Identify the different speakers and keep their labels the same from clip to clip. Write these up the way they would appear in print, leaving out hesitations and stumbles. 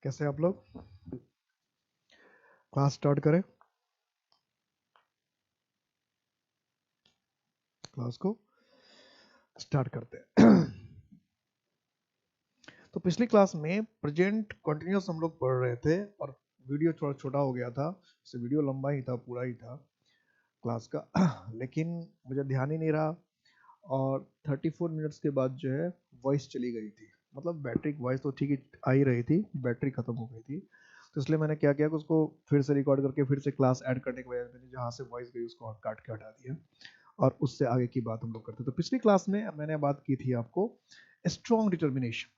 Speaker 1: कैसे आप लोग? क्लास स्टार्ट करें? क्लास को स्टार्ट करते हैं। तो पिछली क्लास में प्रेजेंट कंटिन्यूअस हम लोग पढ़ रहे थे और वीडियो थोड़ा छोटा हो गया था, से वीडियो लंबा ही था, पूरा ही था क्लास का। लेकिन मुझे ध्यान ही नहीं रहा और 34 मिनट्स के बाद जो है वॉइस चली गई थी। मतलब बैटरी वॉइस तो ठीक ही आ ही रही थी, बैटरी खत्म हो गई थी। तो इसलिए मैंने क्या किया कि उसको फिर से रिकॉर्ड करके फिर से क्लास ऐड करने के बजाय मैंने जहाँ से वॉइस गई उसको काट के हटा दिया और उससे आगे की बात हम लोग करते। तो पिछली क्लास में मैंने बात की थी आपको स्ट्रॉन्ग डिटर्मिनेशन,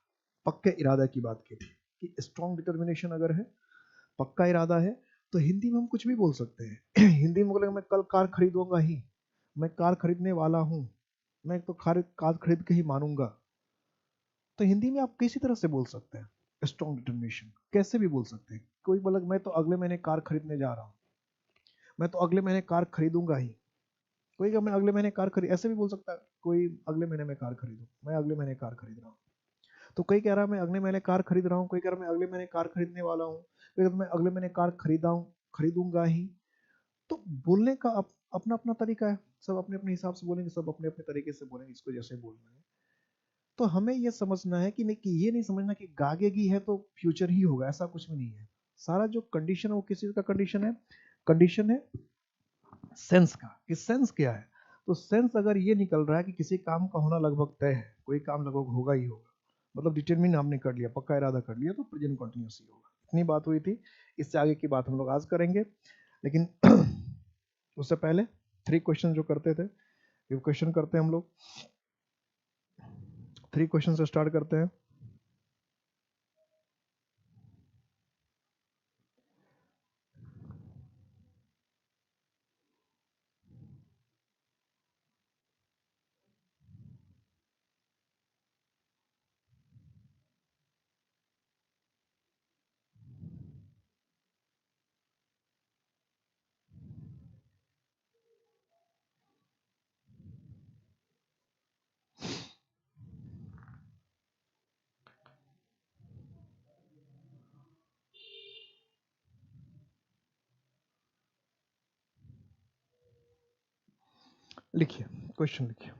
Speaker 1: पक्के इरादा की बात की थी कि स्ट्रॉन्ग डिटर्मिनेशन अगर है, पक्का इरादा है, तो हिंदी में हम कुछ भी बोल सकते हैं। हिंदी में बोलेंगे मैं कल कार खरीदूंगा ही, मैं कार खरीदने वाला हूँ, मैं तो कार खरीद के ही मानूंगा। तो हिंदी में आप किसी तरह से बोल सकते हैं स्ट्रॉन्ग डिटर्मिनेशन, कैसे भी बोल सकते हैं। कोई बोला मैं तो अगले महीने कार खरीदने जा रहा हूँ, मैं तो अगले महीने कार खरीदूंगा ही। कोई मैं अगले महीने कार खरीद, ऐसे भी बोल सकता है। कोई अगले महीने में कार खरीदूं, मैं अगले महीने कार खरीद रहा हूँ। तो कोई कह रहा है मैं अगले महीने कार खरीद रहा हूँ, कोई कह रहा है मैं अगले महीने कार खरीदने वाला हूँ, कोई कहता है मैं अगले महीने कार खरीदा हूँ, खरीदूंगा ही। तो बोलने का अपना अपना तरीका है, सब अपने अपने हिसाब से बोलेंगे, सब अपने अपने तरीके से बोलेंगे, इसको जैसे बोलना है। तो हमें ये समझना है कि नहीं, कि ये नहीं समझना कि गागेगी है तो फ्यूचर ही होगा, ऐसा कुछ भी नहीं है। सारा जो कंडीशन है वो किस चीज का कंडीशन है सेंस का। कि सेंस क्या है? तो सेंस अगर ये निकल रहा है कि किसी काम का होना लगभग तय है, कोई काम लगभग होगा ही होगा, मतलब डिटरमिन आपने कर लिया, पक्का इरादा कर लिया, तो प्रेजेंट कंटिन्यूस ही होगा। इतनी बात हुई थी। इससे आगे की बात हम लोग आज करेंगे, लेकिन उससे पहले 3 क्वेश्चन जो करते थे, ये क्वेश्चन करते हैं हम लोग। 3 क्वेश्चन से स्टार्ट करते हैं। लिखिए, क्वेश्चन लिखिए।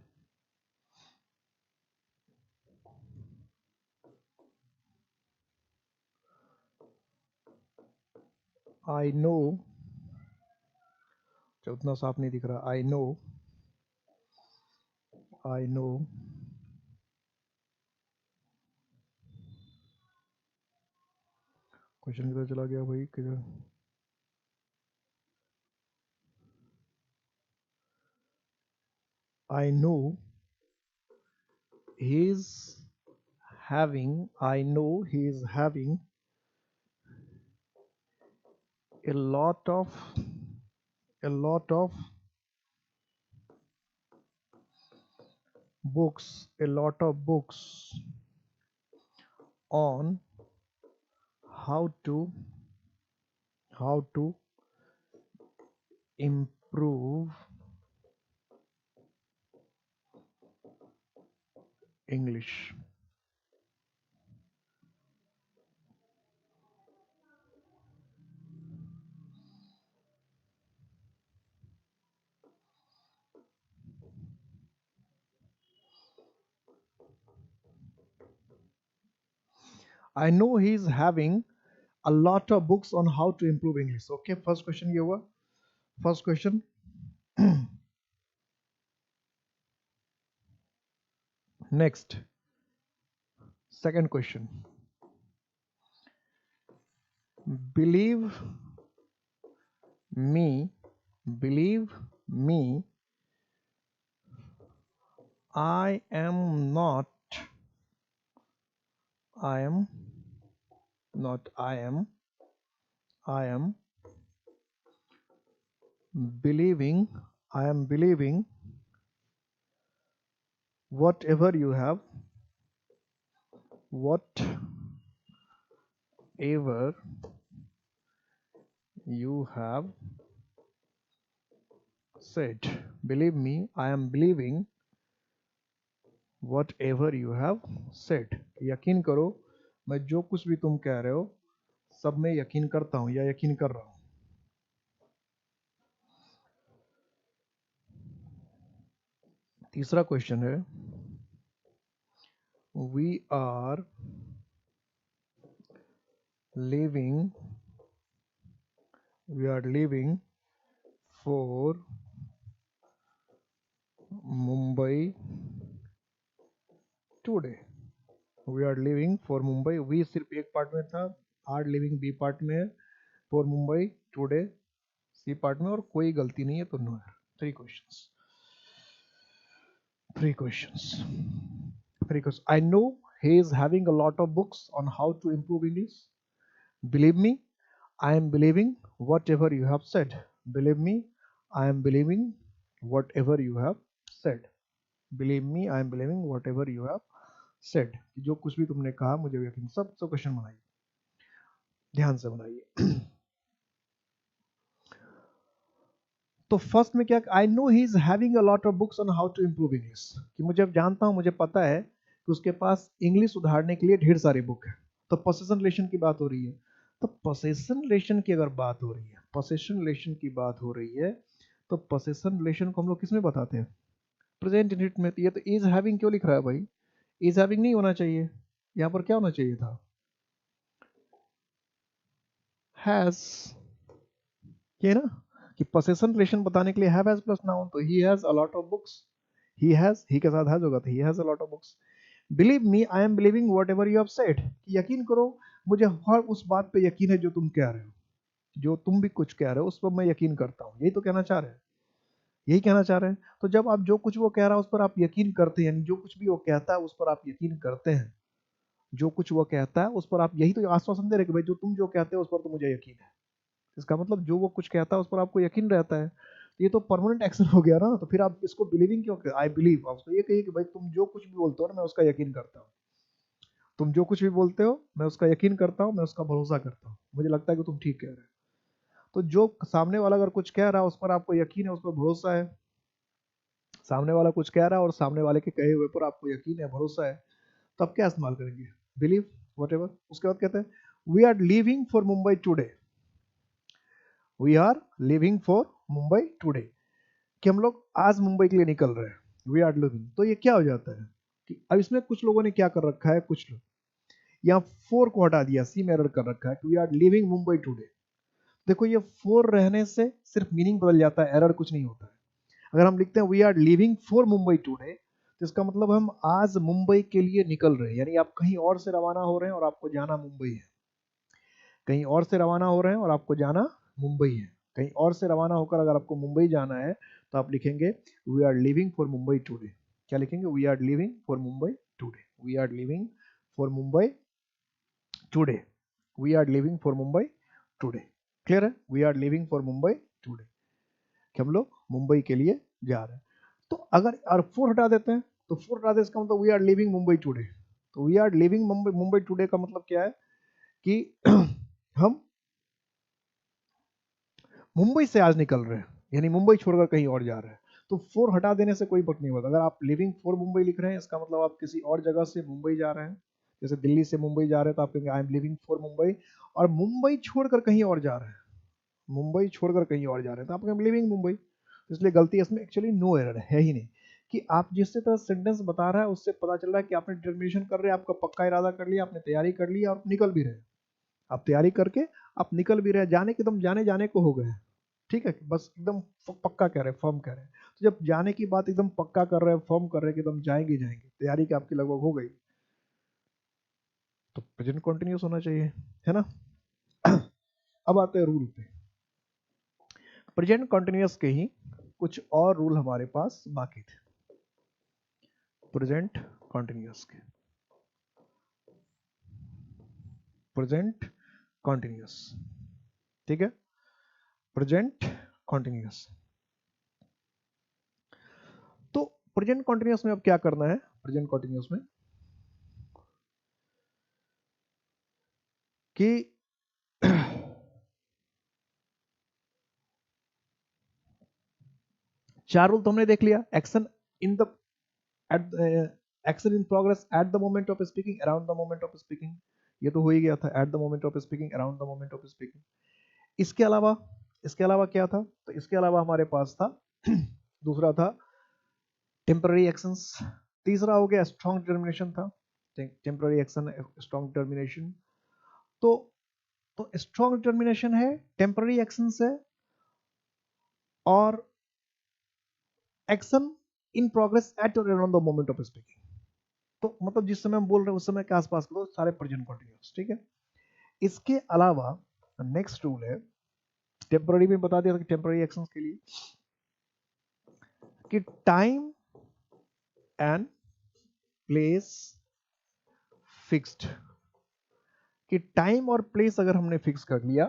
Speaker 1: आई नो, उतना साफ नहीं दिख रहा। आई नो क्वेश्चन किधर चला गया भाई, किधर? आई know he is I know he is having a lot of a lot of books on how to how to improve English. I know he is having a lot of books on how to improve English. Okay, first question ये हुआ, first question. Next, second question. Believe me, believe me, I am not, I am not, I am believing, I am believing whatever you have, whatever you have said. Believe me, I am believing whatever you have said. यकीन करो मैं जो कुछ भी तुम कह रहे हो सब में यकीन करता हूं या यकीन कर रहा हूं। तीसरा क्वेश्चन है, we are living for Mumbai today. We are living for Mumbai, we सिर्फ एक पार्ट में था, आर लिविंग बी पार्ट में है, for Mumbai today C part में, और कोई गलती नहीं है तो नो है। Three questions. I know he is having a lot of books on how to improve English. Believe me, I am believing whatever you have said. Believe me, I am believing whatever you have said. Believe me, I am believing whatever you have said. जो कुछ भी तुमने कहा मुझे यकीन। सब question बनाइए, ध्यान से बनाइए। तो फर्स्ट में क्या, I know he is having a lot of books on how to improve English, कि मुझे अब जानता हूं, मुझे पता है कि उसके पास इंग्लिश सुधारने के लिए ढेर सारी बुक है। तो पोसेशन रिलेशन की बात हो रही है, तो पोसेशन रिलेशन की अगर बात हो रही है, पोसेशन रिलेशन की बात हो रही है, तो पोसेशन रिलेशन को हम लोग किस में बताते हैं, प्रेजेंट इंडेफिनिट में। ये तो इज हैविंग क्यों लिख रहा है भाई, इज हैविंग नहीं होना चाहिए, यहां पर क्या होना चाहिए था, हैज। ये ना कि पोसेशन रिलेशन बताने के लिए हैव हैज प्लस नाउन, तो he has a lot of books, he has, he के साथ हैज होगा तो he has a lot of books. Believe me, I am believing whatever you have said, यकीन करो, मुझे हर उस बात पे यकीन है जो तुम कह रहे हो, जो तुम भी कुछ कह रहे हो उस पर मैं यकीन करता हूँ। यही तो कहना चाह रहे हैं, यही कहना चाह रहे हैं। तो जब आप जो कुछ वो कह रहा है उस पर आप यकीन करते हैं, यानी जो कुछ भी वो कहता है उस पर आप यकीन करते हैं, जो कुछ वो कहता है उस पर आप, यही तो आश्वासन दे रहे कि भाई जो तुम जो कहते हो उस पर तो मुझे यकीन है। इसका मतलब जो वो कुछ कहता है उस पर आपको यकीन रहता है, ये तो परमानेंट एक्शन हो गया ना। तो फिर आप इसको बिलीविंग क्यों, आई बिलीव, आप उसको ये कहिए कि भाई तुम जो कुछ भी बोलते हो ना मैं उसका यकीन करता हूँ, तुम जो कुछ भी बोलते हो मैं उसका यकीन करता हूँ, मैं उसका भरोसा करता हूँ, मुझे लगता है कि तुम ठीक कह रहे हो। तो जो सामने वाला अगर कुछ कह रहा है उस पर आपको यकीन है, उस पर भरोसा है, सामने वाला कुछ कह रहा है और सामने वाले के कहे हुए पर आपको यकीन है, भरोसा है, तो आप क्या इस्तेमाल करेंगे, बिलीव वॉट एवर। उसके बाद कहते हैं we are living for Mumbai today, we are living for Mumbai today, कि हम लोग आज मुंबई के लिए निकल रहे हैं, वी आर लिविंग। तो ये क्या हो जाता है कि अब इसमें कुछ लोगों ने क्या कर रखा है, कुछ लोग यहाँ फोर को हटा दिया, सी में एरर कर रखा है कि we are living Mumbai today. देखो ये फोर रहने से सिर्फ मीनिंग बदल जाता है, एरर कुछ नहीं होता है। अगर हम लिखते हैं we are living for Mumbai today, तो इसका मतलब हम आज मुंबई के लिए निकल रहे हैं, यानी आप कहीं और से रवाना हो रहे हैं और आपको जाना मुंबई है, कहीं और से रवाना हो रहे हैं और आपको जाना मुंबई है। कहीं और से रवाना होकर अगर आपको मुंबई जाना है तो आप लिखेंगे we are living for Mumbai today. क्या लिखेंगे, we are living for Mumbai today, we are living for Mumbai today, we are living for Mumbai today. Clear है, we are living for Mumbai today, कि हम लोग मुंबई के लिए जा रहे हैं। तो अगर और फोर हटा देते हैं, तो फोर हटा दें इसका मतलब we are living Mumbai today. तो we are living Mumbai today का मतलब क्या है कि हम मुंबई से आज निकल रहे हैं, यानी मुंबई छोड़कर कहीं और जा रहे हैं। तो फोर हटा देने से कोई फर्क नहीं पड़ता। अगर आप लिविंग फॉर मुंबई लिख रहे हैं इसका मतलब आप किसी और जगह से मुंबई जा रहे हैं, जैसे दिल्ली से मुंबई जा रहे हैं तो आप कहेंगे I am living for Mumbai, और मुंबई छोड़कर कहीं और जा रहे हैं, मुंबई छोड़कर कहीं और जा रहे हैं तो आप कहेंगे लिविंग मुंबई। इसलिए गलती इसमें एक्चुअली नो एरर है ही नहीं, कि आप जिस तरह सेंटेंस बता रहा है उससे पता चल रहा है कि आपने डिटर्मिनेशन कर रहे हैं, आपका पक्का इरादा कर लिया, आपने तैयारी कर ली और निकल भी रहे। आप तैयारी करके आप निकल भी रहे, जाने के एकदम जाने जाने को हो गए, ठीक है, बस एकदम पक्का कह रहे हैं, फर्म कह रहे हैं। तो जब जाने की बात एकदम पक्का कर रहे हैं, फर्म कर रहे हैं कि एकदम जाएंगे जाएंगे, तैयारी की आपकी लगभग हो गई, तो प्रेजेंट कंटिन्यूस होना चाहिए, है ना। अब आते हैं रूल पे। प्रेजेंट कंटिन्यूस के ही कुछ और रूल हमारे पास बाकी थे, प्रेजेंट कंटिन्यूस के, प्रेजेंट कंटिन्यूस, ठीक है, प्रेजेंट कंटिन्यूस। तो प्रेजेंट कंटिन्यूस में अब क्या करना है, प्रेजेंट कंटिन्यूस में कि चार रूल तो हमने देख लिया। Action in the at action in progress at the moment of speaking, around the moment of speaking, ये तो हो ही गया था, at the moment of speaking, around the moment of speaking. इसके अलावा क्या था? तो इसके अलावा हमारे पास था दूसरा था टेम्पररी एक्शंस, तीसरा हो गया स्ट्रॉन्ग डिटर्मिनेशन था, टेम्पररी एक्शन, स्ट्रॉन्ग डिटर्मिनेशन। तो स्ट्रॉन्ग डिटर्मिनेशन है, टेम्पररी एक्शंस है, और एक्शन इन प्रोग्रेस एट और around the moment of speaking. तो मतलब जिस समय हम बोल रहे हैं उस समय के आसपास को सारे प्रेजेंट कंटिन्यूअस, ठीक है। इसके अलावा नेक्स्ट रूल है, टेम्पररी में बता दिया था कि टेम्पररी एक्शंस के लिए कि टाइम एंड प्लेस फिक्स्ड, कि टाइम और प्लेस अगर हमने फिक्स कर लिया,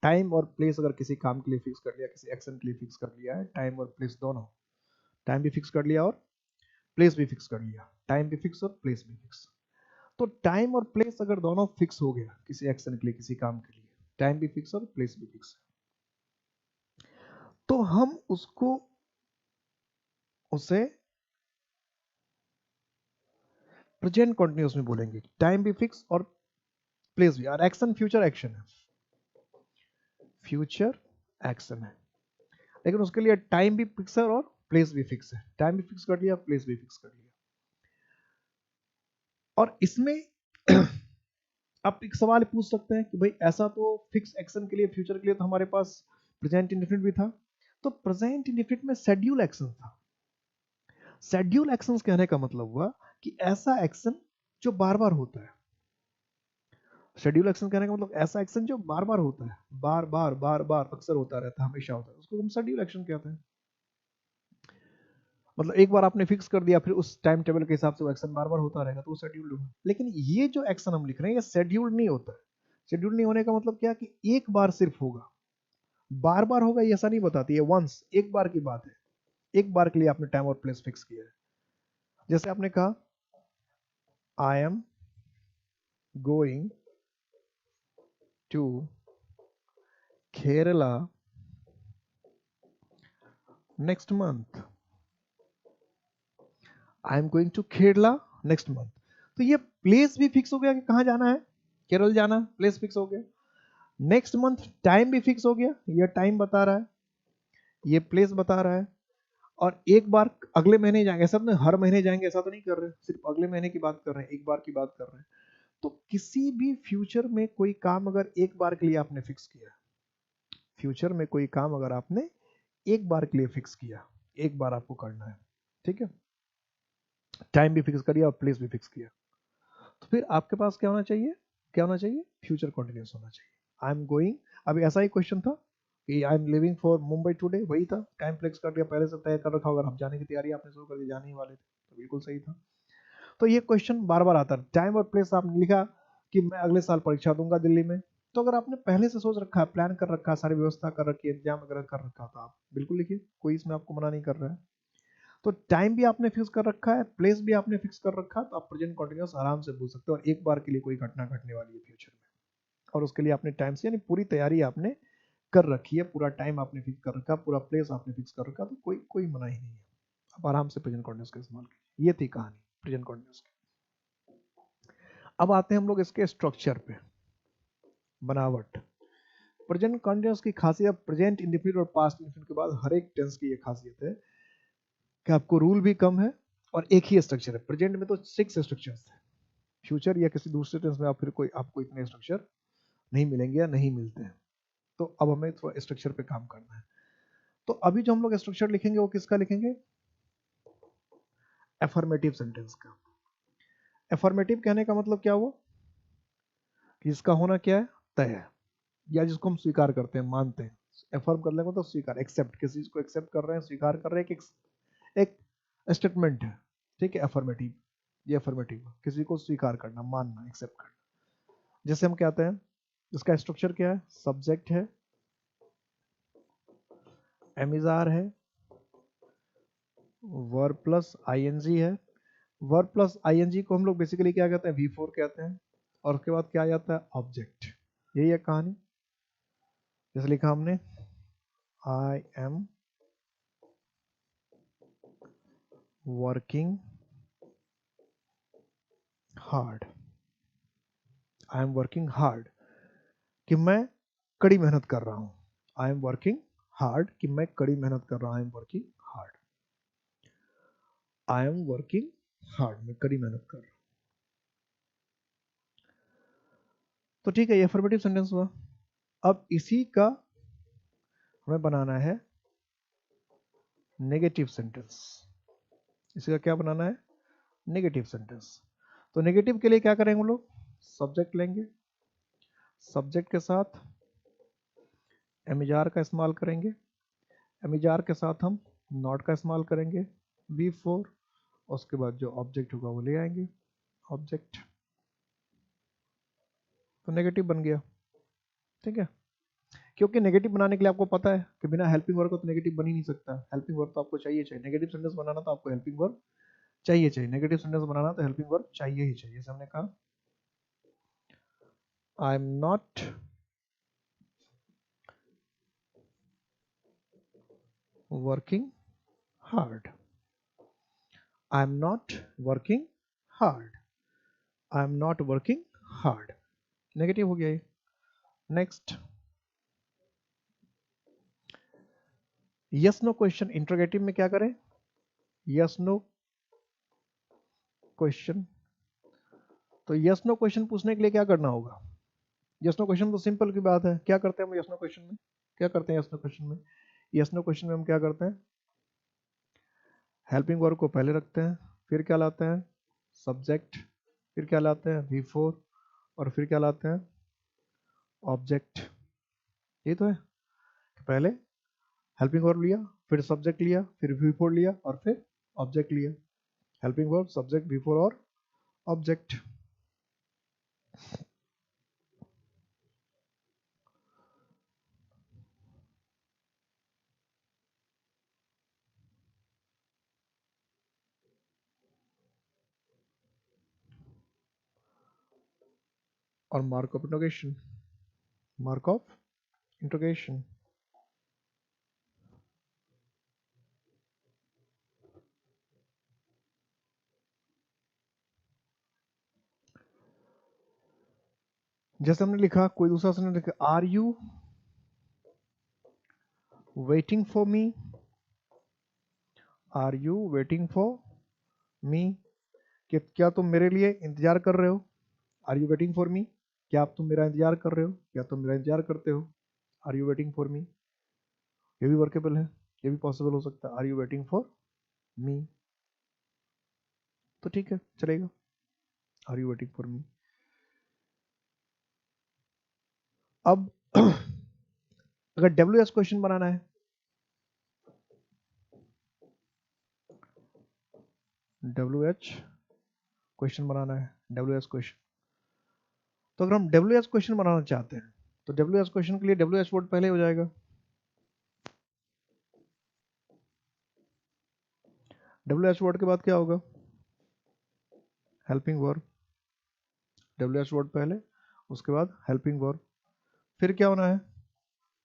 Speaker 1: टाइम और प्लेस अगर किसी काम के लिए फिक्स कर लिया, किसी एक्शन के लिए फिक्स कर लिया है, टाइम और प्लेस दोनों, टाइम भी फिक्स कर लिया और प्लेस भी फिक्स कर लिया, टाइम भी फिक्स और प्लेस भी फिक्स। तो टाइम और प्लेस अगर दोनों फिक्स हो गया किसी एक्शन के लिए, किसी काम के लिए, टाइम भी फिक्स और प्लेस भी फिक्स, तो हम उसे प्रेजेंट कंटिन्यूअस में बोलेंगे। टाइम भी फिक्स और प्लेस भी, और एक्शन फ्यूचर एक्शन है, फ्यूचर एक्शन है, लेकिन उसके लिए टाइम भी फिक्स है और प्लेस भी फिक्स है। टाइम भी फिक्स कर लिया, प्लेस भी फिक्स कर लिया। और इसमें आप एक सवाल पूछ सकते हैं कि भाई ऐसा तो फिक्स एक्शन के लिए, फ्यूचर के लिए तो हमारे पास प्रेजेंट इंडेफिनिट भी था, तो प्रेजेंट इंडेफिनिट में शेड्यूल एक्शन था। शेड्यूल एक्शंस कहने का मतलब हुआ कि ऐसा एक्शन जो बार बार होता है। शेड्यूल एक्शन कहने का मतलब ऐसा एक्शन जो बार बार होता है, बार बार बार बार अक्सर होता रहता है, हमेशा होता है, उसको हम शेड्यूल एक्शन कहते हैं। मतलब एक बार आपने फिक्स कर दिया, फिर उस टाइम टेबल के हिसाब से वो एक्शन बार बार होता रहेगा, तो वो शेड्यूल्ड होगा। लेकिन ये जो एक्शन हम लिख रहे हैं ये शेड्यूल्ड नहीं होता है। शेड्यूल्ड नहीं होने का मतलब क्या कि एक बार सिर्फ होगा, बार बार होगा ये ऐसा नहीं बताती है। वंस, एक बार की बात है, एक बार के लिए आपने टाइम और प्लेस फिक्स किया है। जैसे आपने कहा I am going to Kerala next month, I am going to Kerala next month. तो ये प्लेस भी फिक्स हो गया कि कहां जाना है, केरल जाना, प्लेस फिक्स हो गया। नेक्स्ट मंथ टाइम भी फिक्स हो गया, ये टाइम बता रहा है, ये प्लेस बता रहा है। और एक बार अगले महीने जाएंगे, ऐसा तो हर महीने जाएंगे ऐसा तो नहीं कर रहे, सिर्फ अगले महीने की बात कर रहे हैं, एक बार की बात कर रहे हैं। तो किसी भी फ्यूचर में कोई काम अगर एक बार के लिए आपने फिक्स किया, फ्यूचर में कोई काम अगर आपने एक बार के लिए फिक्स किया, एक बार आपको करना है, ठीक है, टाइम भी फिक्स करिए और प्लेस भी फिक्स किया, तो फिर आपके पास क्या होना चाहिए, क्या होना चाहिए, फ्यूचर कंटिन्यूअस होना चाहिए। आई एम गोइंग, अभी ऐसा ही क्वेश्चन था कि I am living for Mumbai today, वही था, टाइम फिक्स कर दिया, पहले से तय कर रखा, अगर हम जाने की तैयारी आपने शुरू कर दी, जाने ही वाले थे, तो बिल्कुल सही था। तो ये क्वेश्चन बार बार आता है। टाइम और प्लेस आपने लिखा कि मैं अगले साल परीक्षा दूंगा दिल्ली में, तो अगर आपने पहले से सोच रखा है, प्लान कर रखा है, सारी व्यवस्था कर रखी है, एग्जाम वगैरह कर रखा था, आप बिल्कुल लिखिए, कोई इसमें आपको मना नहीं कर रहा है। तो टाइम भी आपने फिक्स कर रखा है, प्लेस भी आपने फिक्स कर रखा है, तो आप प्रेजेंट कंटिन्यूअस आराम से बोल सकते हो, और एक बार के लिए कोई घटना घटने वाली है फ्यूचर में, और उसके लिए आपने टाइम से, यानी पूरी तैयारी आपने कर रखी है, पूरा टाइम आपने फिक्स कर रखा, पूरा प्लेस आपने फिक्स कर रखा, तो कोई कोई मना ही नहीं है, आप आराम से प्रेजेंट कंटिन्यूअस का इस्तेमाल कीजिए। ये थी कहानी प्रेजेंट कंटिन्यूअस की। अब आते हैं हम लोग इसके स्ट्रक्चर पे, बनावट। प्रेजेंट कंटिन्यूअस की खासियत, प्रेजेंट इंडेफिनिट और पास्ट इंडेफिनिट के बाद हर एक टेंस की ये खासियत है कि आपको रूल भी कम है और एक ही स्ट्रक्चर है। प्रेजेंट में तो 6 स्ट्रक्चर्स है, फ्यूचर या किसी दूसरे टेंस में आप फिर कोई आपको इतने स्ट्रक्चर नहीं मिलेंगे या नहीं मिलते हैं। तो अब हमें थोड़ा स्ट्रक्चर पे काम करना है। तो अभी जो हम लोग स्ट्रक्चर लिखेंगे वो किसका लिखेंगे, एफर्मेटिव सेंटेंस का। एफर्मेटिव कहने का मतलब क्या हुआ कि इसका होना क्या है, तय है, या जिसको हम स्वीकार करते हैं, मानते हैं। एफर्म करने को तो स्वीकार, एक्सेप्ट, किसी चीज को एक्सेप्ट कर रहे हैं, स्वीकार कर रहे हैं, एक स्टेटमेंट है, ठीक है, एफर्मेटिव। ये एफर्मेटिव, किसी को स्वीकार करना, मानना, एक्सेप्ट करना। जैसे हम कहते हैं, इसका स्ट्रक्चर क्या है, सब्जेक्ट है, एमिजार है, वर्ब प्लस आईएनजी है। वर्ब प्लस आईएनजी को हम लोग बेसिकली क्या कहते हैं, V4 कहते हैं, और उसके बाद क्या आ जाता है, ऑब्जेक्ट। यही है कहानी। जैसे लिखा हमने, I am working hard, I am working hard कि मैं कड़ी मेहनत कर रहा हूं। आई एम वर्किंग हार्ड कि मैं कड़ी मेहनत कर रहा हूं। I am working hard. I am working hard, मैं कड़ी मेहनत कर रहा हूं। तो ठीक है, ये अफर्मेटिव सेंटेंस हुआ। अब इसी का हमें बनाना है नेगेटिव सेंटेंस। इसी का क्या बनाना है? Negative sentence. तो नेगेटिव के लिए क्या करेंगे हम लोग? सब्जेक्ट लेंगे, सब्जेक्ट के साथ एमिजार का इस्तेमाल करेंगे, एमिजार के साथ हम नॉट का इस्तेमाल करेंगे, V4, उसके बाद जो ऑब्जेक्ट होगा वो ले आएंगे, ऑब्जेक्ट। तो नेगेटिव बन गया। ठीक है, क्योंकि नेगेटिव बनाने के लिए आपको पता है कि बिना हेल्पिंग वर्ब का तो नेगेटिव बन ही नहीं सकता। हेल्पिंग वर्ब तो आपको चाहिए चाहिए। नेगेटिव सेंटेंस बनाना तो आपको हेल्पिंग वर्ब चाहिए चाहिए। नेगेटिव सेंटेंस बनाना तो हेल्पिंग वर्ब चाहिए ही चाहिए। जैसे हमने कहा I am not working hard, I am not working hard, I am not working hard. Negative हो गया ये। Next, yes no question. Interrogative में क्या करें? Yes no question. तो यस नो क्वेश्चन पूछने के लिए क्या करना होगा? यस नो क्वेश्चन तो सिंपल की बात है। क्या करते हैं हम यस नो क्वेश्चन में? क्या करते हैं यस नो क्वेश्चन में? यस नो क्वेश्चन में हम क्या करते हैं? हेल्पिंग वर्ब को पहले रखते हैं, फिर क्या लाते हैं? सब्जेक्ट, फिर क्या लाते हैं? V4, और फिर क्या लाते हैं? ऑब्जेक्ट। ये तो है। पहले हेल्पिंग वर्ब लिया, फिर सब्जेक्ट लिया, फिर V4 लिया, और फिर ऑब्जेक्ट लिया। हेल्पिंग वर्ब, सब्जेक्ट, V4 और ऑब्जेक्ट। और mark of interrogation, mark of interrogation. जैसे हमने लिखा, कोई दूसरा सेंटेंस लिखा, are you waiting for me, are you waiting for me, कि क्या तुम मेरे लिए इंतजार कर रहे हो? Are you waiting for me, क्या आप तुम मेरा इंतजार कर रहे हो? क्या तुम मेरा इंतजार करते हो? Are you waiting for me. ये भी वर्केबल है, ये भी पॉसिबल हो सकता है। Are you waiting for me, तो ठीक है, चलेगा। Are you waiting for me. अब अगर WH क्वेश्चन बनाना है, WH क्वेश्चन बनाना है, WH क्वेश्चन। तो अगर हम WH क्वेश्चन बनाना चाहते हैं तो WH क्वेश्चन के लिए WH वर्ड पहले हो जाएगा। WH वर्ड के बाद क्या होगा? Helping verb. WH वर्ड पहले, उसके बाद हेल्पिंग वर्ब, फिर क्या होना है?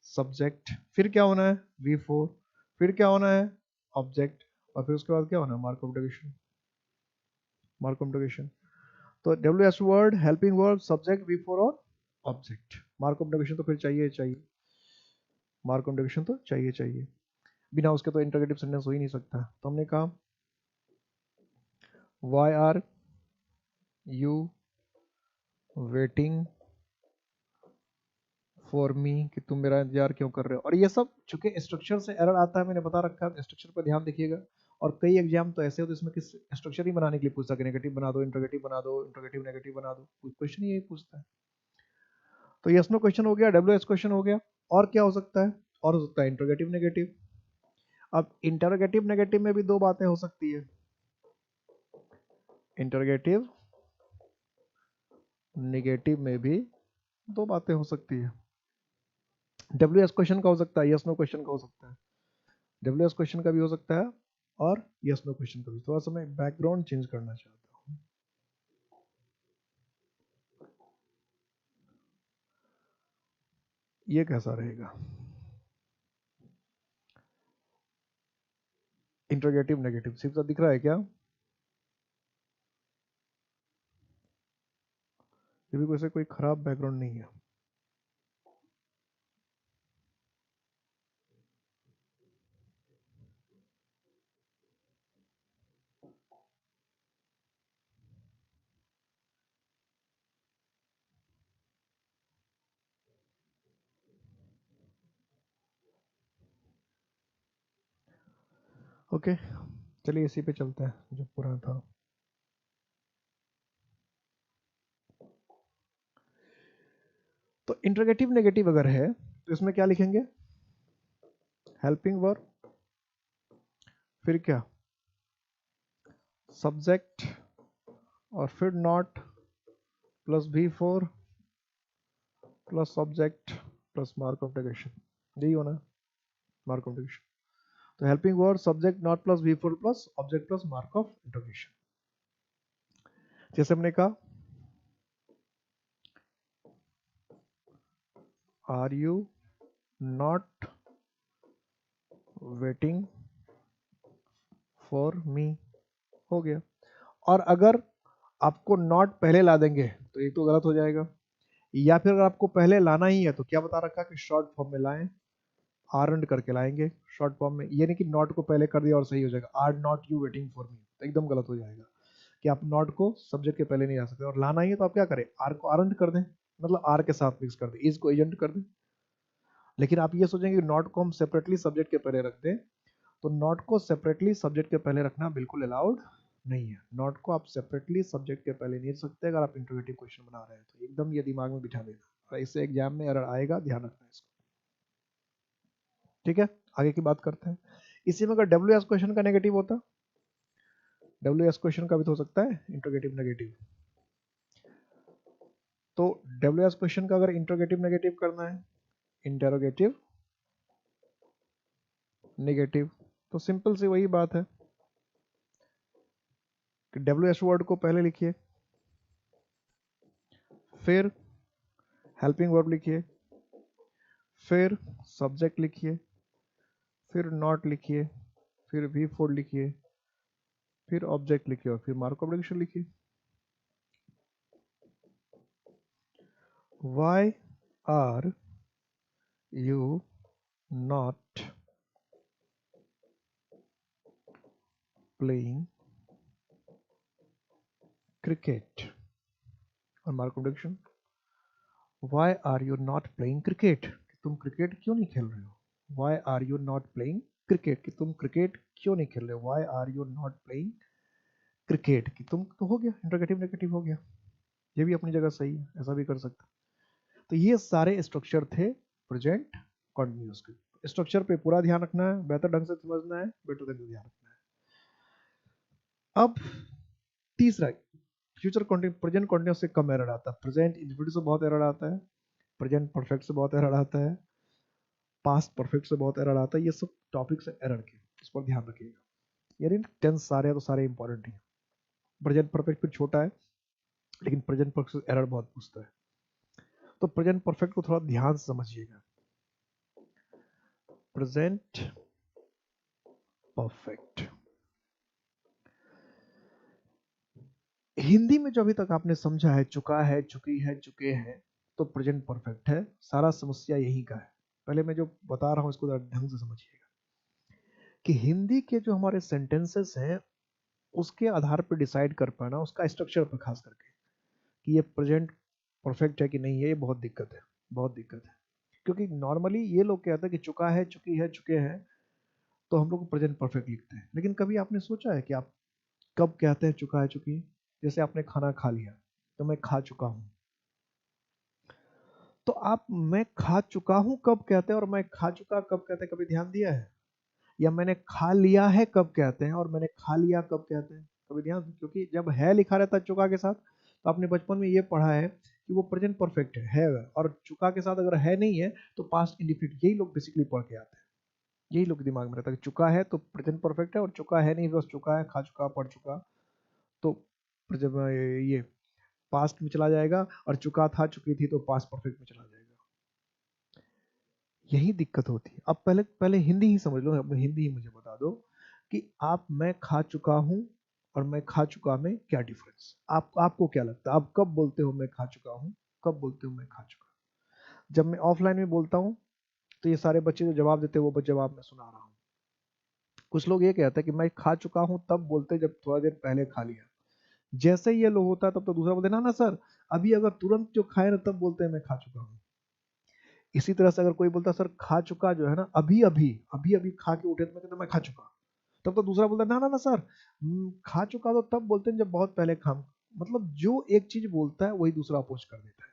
Speaker 1: सब्जेक्ट, फिर क्या होना है? V4, फिर क्या होना है? ऑब्जेक्ट, और फिर उसके बाद क्या होना है? Mark of interrogation. Mark of interrogation. तो WH word, helping verb, subject, V4 और ऑब्जेक्ट। मार्क ऑफ इंट्रोगेशन तो फिर चाहिए चाहिए। मार्क ऑफ इंट्रोगेशन तो चाहिए चाहिए, बिना उसके तो इंट्रोगेटिव सेंटेंस हो ही नहीं सकता। तो हमने कहा why are you waiting for me, कि तुम मेरा इंतजार क्यों कर रहे हो। और ये सब चूंकि स्ट्रक्चर से एरर आता है, मैंने बता रखा है, स्ट्रक्चर पर ध्यान देखिएगा। और कई एग्जाम तो ऐसे होते हैं इसमें किस स्ट्रक्चर ही बनाने के लिए पूछता है कि नेगेटिव बना दो, इंट्रोगेटिव बना दो, इंट्रोगेटिव नेगेटिव बना दो, क्वेश्चन ही यही पूछता है। तो यस नो क्वेश्चन हो गया, WH क्वेश्चन हो गया। और क्या हो सकता है? और हो सकता है इंट्रोगेटिव नेगेटिव। अब इंटरोगेटिव नेगेटिव में भी दो बातें हो सकती है। इंटरोगेटिव नेगेटिव में भी दो बातें हो सकती है। WH क्वेश्चन का हो सकता है, यस नो क्वेश्चन का हो सकता है। WH क्वेश्चन का भी हो सकता है और यस नो क्वेश्चन का भी। थोड़ा सा मैं बैकग्राउंड चेंज करना चाहता हूँ। ये कैसा रहेगा? इंटरोगेटिव नेगेटिव सिर्फ दिख रहा है क्या? ये भी वैसे कोई खराब बैकग्राउंड नहीं है। ओके, चलिए इसी पे चलते हैं जो पुराना था। तो इंटरोगेटिव नेगेटिव अगर है तो इसमें क्या लिखेंगे? हेल्पिंग वर्ब, फिर क्या? सब्जेक्ट, और फिर not plus V4 plus subject plus mark of negation, यही होना मार्क ऑफ नेगेशन। तो helping verb, subject, not plus V4 plus object plus mark of interrogation. जैसे हमने कहा, are you not waiting for me, हो गया। और अगर आपको नॉट पहले ला देंगे तो ये तो गलत हो जाएगा, या फिर अगर आपको पहले लाना ही है तो क्या बता रखा कि शॉर्ट फॉर्म में लाएं, आर करके लाएंगे शॉर्ट फॉर्म में। ये नहीं कि नॉट को पहले कर दिया और सही हो जाएगा, are not you waiting for me, तो एकदम गलत हो जाएगा कि आप नॉट को सब्जेक्ट के पहले नहीं ला सकते। और लाना ही है तो आप क्या करें, आर को आर कर दें, मतलब आर के साथ मिक्स कर दें, इज को एजेंट कर दें। लेकिन आप ये सोचेंगे कि नॉट को हम सेपरेटली सब्जेक्ट के पहले रख दें, तो नॉट को सेपरेटली सब्जेक्ट के पहले रखना बिल्कुल अलाउड नहीं है। नॉट को आप सेपरेटली सब्जेक्ट के पहले नहीं रख सकते अगर आप इंटरोगेटिव क्वेश्चन बना रहे हैं, तो एकदम ये दिमाग में बिठा देना, और इससे एग्जाम में एरर आएगा, ध्यान रखना इसको। ठीक है, आगे की बात करते हैं। इसी में अगर WS क्वेश्चन का नेगेटिव होता, WS क्वेश्चन का भी तो हो सकता है इंटरोगेटिव नेगेटिव। तो WS क्वेश्चन का अगर इंटरोगेटिव नेगेटिव करना है, इंटरोगेटिव नेगेटिव, तो सिंपल सी वही बात है कि WS वर्ड को पहले लिखिए, फिर हेल्पिंग वर्ब लिखिए, फिर सब्जेक्ट लिखिए, फिर नॉट लिखिए, फिर V4 लिखिए, फिर ऑब्जेक्ट लिखिए, और फिर मार्क ऑफ नेगेशन लिखिए। Why are you not playing cricket? और mark of negation, Why are you not playing cricket? कि तुम क्रिकेट क्यों नहीं खेल रहे हो? Why are you not playing cricket? कि तुम क्रिकेट क्यों नहीं खेल रहे हो? Why are you not playing cricket? कि तुम, तो हो गया, इंटरोगेटिव नेगेटिव हो गया। ये भी अपनी जगह सही है, ऐसा भी कर सकते। तो ये सारे स्ट्रक्चर थे प्रेजेंट कॉन्टिन्यूअस के। स्ट्रक्चर पे पूरा ध्यान रखना है, बेहतर ढंग से समझना है, बेटर ढंग से ध्यान रखना है। अब तीसरा, फ्यूचर कॉन्टिन्यूस, प्रेजेंट कॉन्टिन्यूअस से कम एरर आता है, प्रेजेंट इंडिफिनिट से बहुत एरर आता है, प्रेजेंट परफेक्ट से बहुत एरर आता है, पास्ट परफेक्ट से बहुत एरर आता है। ये सब टॉपिक्स है एरर के, इस पर ध्यान रखिएगा। यानी टेंस सारे हैं तो सारे इंपॉर्टेंट हैं। प्रेजेंट परफेक्ट फिर छोटा है, लेकिन प्रेजेंट परफेक्ट से एरर बहुत पूछता है, तो प्रेजेंट परफेक्ट को थोड़ा ध्यान से समझिएगा। प्रेजेंट परफेक्ट हिंदी में जो अभी तक आपने समझा है, चुका है, चुकी है, चुके हैं, तो प्रेजेंट परफेक्ट है। सारा समस्या यही का है। पहले मैं जो बता रहा हूं इसको ढंग से समझिएगा कि हिंदी के जो हमारे सेंटेंसेस हैं उसके आधार पर डिसाइड कर पाना, उसका स्ट्रक्चर पर खास करके, कि ये प्रेजेंट परफेक्ट है कि नहीं है, ये बहुत दिक्कत है, बहुत दिक्कत है। क्योंकि नॉर्मली ये लोग कहते हैं कि चुका है, चुकी है, चुके हैं, तो हम लोग प्रेजेंट परफेक्ट लिखते हैं। लेकिन कभी आपने सोचा है कि आप कब कहते हैं चुका है, चुकी है? जैसे आपने खाना खा लिया तो मैं खा चुका हूं, तो आप मैं खा चुका हूं कब कहते हैं और मैं खा चुका कब कहते हैं, कभी ध्यान दिया है? या मैंने खा लिया है कब कहते हैं और मैंने खा लिया कब कहते हैं, कभी ध्यान? क्योंकि जब है लिखा रहता है चुका के साथ, तो आपने बचपन में ये पढ़ा है कि वो प्रेजेंट परफेक्ट है अगर, और चुका के साथ अगर है नहीं है तो पास्ट इंडिफिनिट। यही लोग बेसिकली पढ़ के आते हैं, यही लोग दिमाग में रहता है कि चुका है तो प्रेजेंट परफेक्ट है, और चुका है नहीं, बस चुका है, खा चुका, पढ़ चुका, तो जब ये पास्ट में चला जाएगा, और चुका था, चुकी थी, तो पास्ट परफेक्ट में चला जाएगा। यही दिक्कत होती है। अब पहले पहले हिंदी ही समझ लो, अब हिंदी ही मुझे बता दो कि आप मैं खा चुका हूं और मैं खा चुका में क्या डिफरेंस? आपको क्या लगता है? आप कब बोलते हो मैं खा चुका हूँ, कब बोलते हो मैं खा चुका? जब मैं ऑफलाइन में बोलता हूँ तो ये सारे बच्चे जो जवाब देते हैं वो जवाब मैं सुना रहा हूँ। कुछ लोग ये कहते हैं कि मैं खा चुका हूँ तब बोलते जब थोड़ा देर पहले खा लिया। जैसे ही ये लो होता है तब तो दूसरा बोलते ना ना सर, अभी अगर तुरंत जो खाए ना तब बोलते हैं मैं खा चुका हूँ। इसी तरह से अगर कोई बोलता सर खा चुका जो है ना अभी अभी अभी अभी खा के उठे तो मैं कहता मैं खा चुका, तब तो दूसरा बोलता है ना ना ना सर, खा चुका तो तब बोलते हैं जब बहुत पहले खा। मतलब जो एक चीज बोलता है वही दूसरा अपोज कर देता है।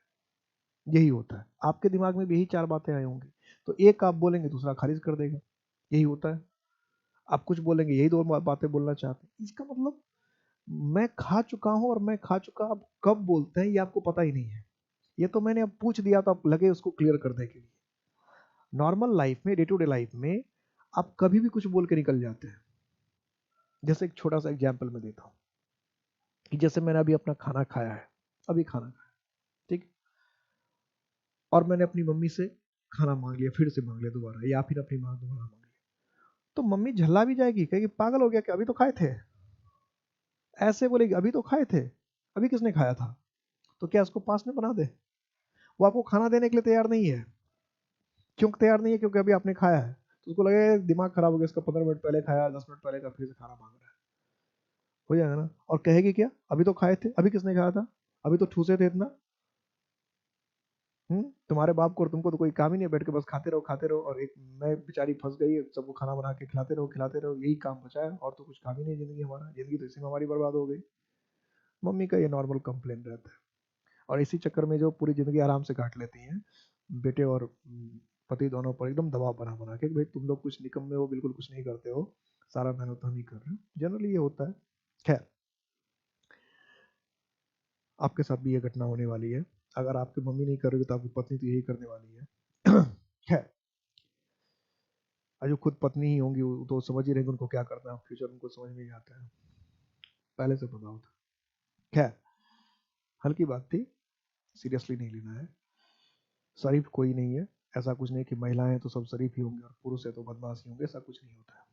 Speaker 1: यही होता है। आपके दिमाग में भी यही चार बातें आई होंगी, तो एक आप बोलेंगे दूसरा खारिज कर देगा। यही होता है। आप कुछ बोलेंगे यही दो बातें बोलना चाहते हैं। इसका मतलब मैं खा चुका हूं और मैं खा चुका अब कब बोलते हैं ये आपको पता ही नहीं है। ये तो मैंने अब पूछ दिया तो आप लगे उसको क्लियर करने के लिए। नॉर्मल लाइफ में, डे टू डे लाइफ में आप कभी भी कुछ बोल के निकल जाते हैं। जैसे एक छोटा सा एग्जाम्पल मैं देता हूँ कि जैसे मैंने अभी अपना खाना खाया है, अभी खाना खाया, ठीक, और मैंने अपनी मम्मी से खाना मांग लिया, फिर से मांग लिया दोबारा, या फिर अपनी माँ दोबारा मांग लिया, तो मम्मी झल्ला भी जाएगी, कहेगी पागल हो गया कि अभी तो खाए थे। ऐसे बोलेगी अभी तो खाए थे, अभी किसने खाया था? तो क्या उसको पास में बना दे? वो आपको खाना देने के लिए तैयार नहीं है। क्यों तैयार नहीं है? क्योंकि अभी आपने खाया है, तो उसको लगेगा दिमाग खराब हो गया, इसका 15 मिनट पहले खाया, 10 मिनट पहले का, फिर से खाना मांग रहा है। हो जाएगा ना। और कहेगी क्या अभी तो खाए थे, अभी किसने खाया था, अभी तो ठूसे थे इतना। तुम्हारे बाप को और तुमको तो कोई काम ही नहीं है, बैठ के बस खाते रहो खाते रहो, और एक मैं बेचारी फंस गई, सबको खाना बना के खिलाते रहो, यही काम बचा है, और तो कुछ काम ही नहीं जिंदगी हमारा, जिंदगी तो इसी में हमारी बर्बाद हो गई। मम्मी का ये नॉर्मल कंप्लेन रहता है। और इसी चक्कर में जो पूरी जिंदगी आराम से काट लेती हैं बेटे और पति दोनों पर एकदम दबाव बना बना के, भाई तुम लोग कुछ निकम्मे हो, बिल्कुल कुछ नहीं करते हो, सारा मेहनत हम ही कर रहे हैं। जनरली ये होता है। खैर, आपके साथ भी ये घटना होने वाली है। अगर आपकी मम्मी नहीं कर रही तो आपकी पत्नी तो यही करने वाली है। खैर, जो खुद पत्नी ही होंगी वो तो समझ ही रहेंगे उनको क्या करना है, फ्यूचर उनको समझ में ही आता है, पहले से पता होता। खैर, हल्की बात थी, सीरियसली नहीं लेना है। शरीफ कोई नहीं है, ऐसा कुछ नहीं कि महिलाएं तो सब शरीफ ही होंगे और पुरुष है तो बदमाश ही होंगे, ऐसा कुछ नहीं होता है।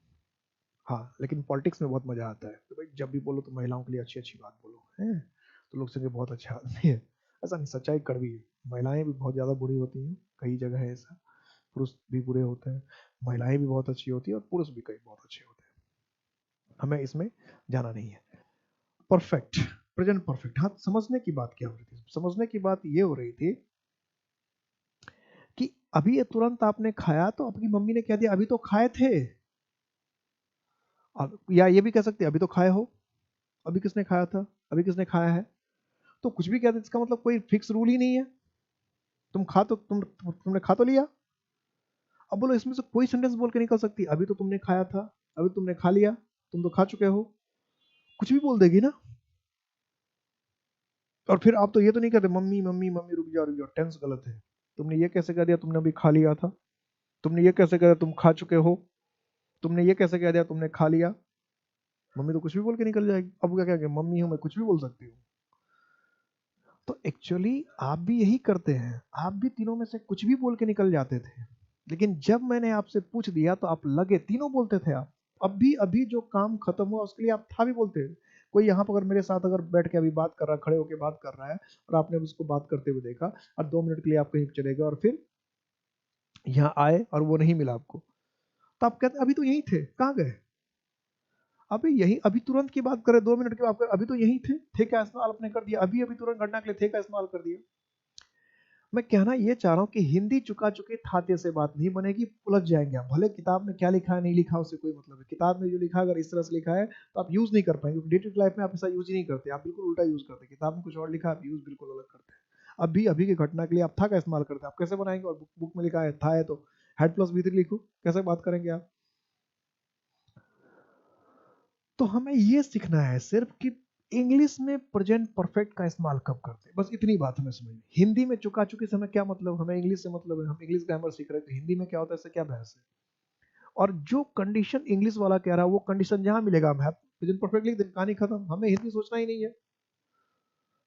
Speaker 1: हाँ, लेकिन पॉलिटिक्स में बहुत मजा आता है तो भाई जब भी बोलो तो महिलाओं के लिए अच्छी अच्छी बात बोलो, है तो लोग समझे बहुत अच्छा आदमी है। ऐसा नहीं, सच्चाई कड़वी है। महिलाएं भी बहुत ज्यादा बुरी होती हैं, कई जगह है ऐसा। पुरुष भी बुरे होते हैं, महिलाएं भी बहुत अच्छी होती है, और पुरुष भी कई बहुत अच्छे होते हैं। हमें इसमें जाना नहीं है। Perfect, present perfect. हाँ, समझने की बात क्या हो रही थी? समझने की बात ये हो रही थी कि अभी ये तुरंत आपने खाया तो आपकी मम्मी ने कह दिया अभी तो खाए थे। या ये भी कह सकते अभी तो खाए हो, अभी किसने खाया था, अभी किसने खाया है। तो कुछ भी कहते, इसका मतलब कोई फिक्स रूल ही नहीं है। तुमने खा तो लिया। अब बोलो इसमें से कोई सेंटेंस बोल के निकल सकती, अभी तो तुमने खाया था, अभी तुमने खा लिया, तुम तो खा चुके हो, कुछ भी बोल देगी ना। और फिर आप तो ये तो नहीं कहते मम्मी मम्मी मम्मी रुक जाओ, टेंस गलत है। तुमने ये कैसे कह दिया तुमने अभी खा लिया था? तुमने ये कैसे कह दिया तुम खा चुके हो? तुमने ये कैसे कह दिया तुमने खा लिया? मम्मी तो कुछ भी बोल के निकल जाएगी। अब क्या क्या मम्मी हूं मैं, कुछ भी बोल सकती हूँ। तो एक्चुअली आप भी यही करते हैं, आप भी तीनों में से कुछ भी बोल के निकल जाते थे, लेकिन जब मैंने आपसे पूछ दिया तो आप लगे तीनों बोलते थे आप। अभी अभी जो काम खत्म हुआ उसके लिए आप था भी बोलते थे। कोई यहाँ पर अगर मेरे साथ अगर बैठ के अभी बात कर रहा है, खड़े होकर बात कर रहा है, और आपने उसको बात करते हुए देखा, और 2 मिनट के लिए आप कहीं चले गए और फिर यहाँ आए और वो नहीं मिला आपको, तो आप कहते अभी तो यही थे, कहाँ गए? अभी यही, अभी तुरंत की बात करें, 2 मिनट की बात करें, अभी तो यही थे क्या इस्तेमाल आपने कर दिया? अभी अभी तुरंत घटना के लिए थे का इस्तेमाल कर दिया। मैं कहना ये चाह रहा हूँ कि हिंदी चुका चुके थाते से बात नहीं बनेगी, उलझ जाएंगे आप। भले किताब में क्या लिखा है नहीं लिखा उससे कोई मतलब है, किताब में जो लिखा है अगर इस तरह से लिखा है तो आप यूज नहीं कर पाएंगे, क्योंकि डे टू लाइफ में आप ऐसा यूज ही नहीं करते, आप बिल्कुल उल्टा यूज करते हैं। किताब में कुछ और लिखा है, आप यूज बिल्कुल अलग करते हैं। अभी अभी की घटना के लिए आप था का इस्तेमाल करते हैं, आप कैसे बनाएंगे? और बुक में लिखा है था है तो हेड प्लस V3 लिखो, कैसे बात करेंगे आप? तो हमें ये सीखना है सिर्फ कि इंग्लिश में प्रेजेंट परफेक्ट का इस्तेमाल कब करते हैं, बस इतनी बात हमें समझनी। हिंदी में चुका चुकी से हमें क्या मतलब, हमें इंग्लिश से मतलब है, हम इंग्लिश ग्रामर सीख रहे हैं, तो हिंदी में क्या होता है, इससे क्या बहस है? और जो कंडीशन इंग्लिश वाला कह रहा है वो कंडीशन जहां मिलेगा हम प्रेजेंट परफेक्ट लिख दें, कहानी खत्म। हमें हिंदी सोचना ही नहीं है।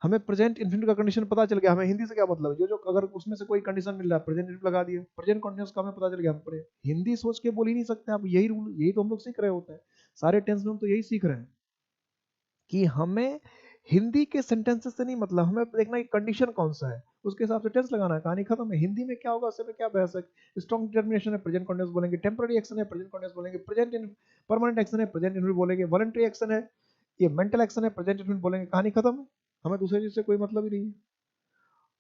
Speaker 1: हमें प्रेजेंट इन्फिनिट का कंडीशन पता चल गया, हमें हिंदी से क्या मतलब है? जो जो अगर उसमें से कोई कंडीशन मिल रहा है प्रेजेंट इन्फिनिट लगा दिया, प्रेजेंट कंटीन्यूअस का हमें पता चल गया। हम हिंदी सोच के बोल ही नहीं सकते आप, यही रूल, यही तो हम लोग सीख रहे होते हैं। सारे टेंस में हम तो यही सीख रहे हैं। कि हमें हिंदी के सेंटेंसेस से नहीं मतलब, हमें देखना है कि कंडीशन कौन सा है, उसके हिसाब से टेंस लगाना है, कहानी खत्म है। हिंदी में क्या होगा उससे में क्या बहस है। स्ट्रॉन्ग डिटर्मिनेशन है प्रेजेंट कॉन्टिन्यूअस बोलेंगे, टेम्पररी एक्शन है प्रेजेंट कॉन्टिन्यूअस बोलेंगे, प्रेजेंट इन परमानेंट एक्शन है प्रेजेंट इंडेफिनिट बोलेंगे, वॉलंटरी एक्शन है, ये मेंटल एक्शन है प्रेजेंट इंडेफिनिट बोलेंगे, कहानी खत्म है। हमें दूसरे चीज से कोई मतलब ही नहीं है,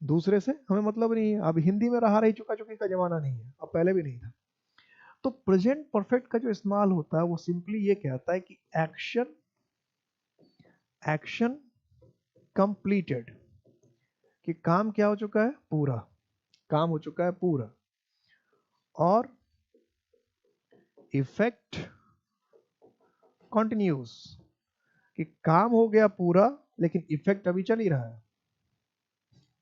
Speaker 1: दूसरे से हमें मतलब नहीं है। अब हिंदी में रहा रही चुका चुकी का जमाना नहीं है, अब पहले भी नहीं था। तो प्रेजेंट परफेक्ट का जो इस्तेमाल होता है वो सिंपली ये कहता है कि एक्शन कंप्लीटेड, कि काम क्या हो चुका है, पूरा काम हो चुका है पूरा, और इफेक्ट कंटिन्यूस, कि काम हो गया पूरा लेकिन इफेक्ट अभी चल ही रहा है,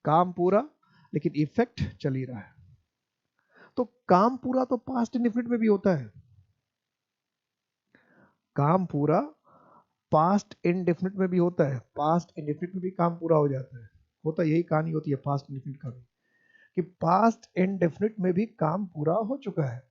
Speaker 1: काम पूरा लेकिन इफेक्ट चल ही रहा है। तो काम पूरा तो पास्ट इंडेफिनिट में भी होता है, काम पूरा पास्ट इंडेफिनिट में भी होता है, पास्ट इंडेफिनिट में भी काम पूरा हो जाता है, होता यही कहानी होती है पास्ट इंडेफिनिट का भी, कि पास्ट इंडेफिनिट में भी काम पूरा हो चुका है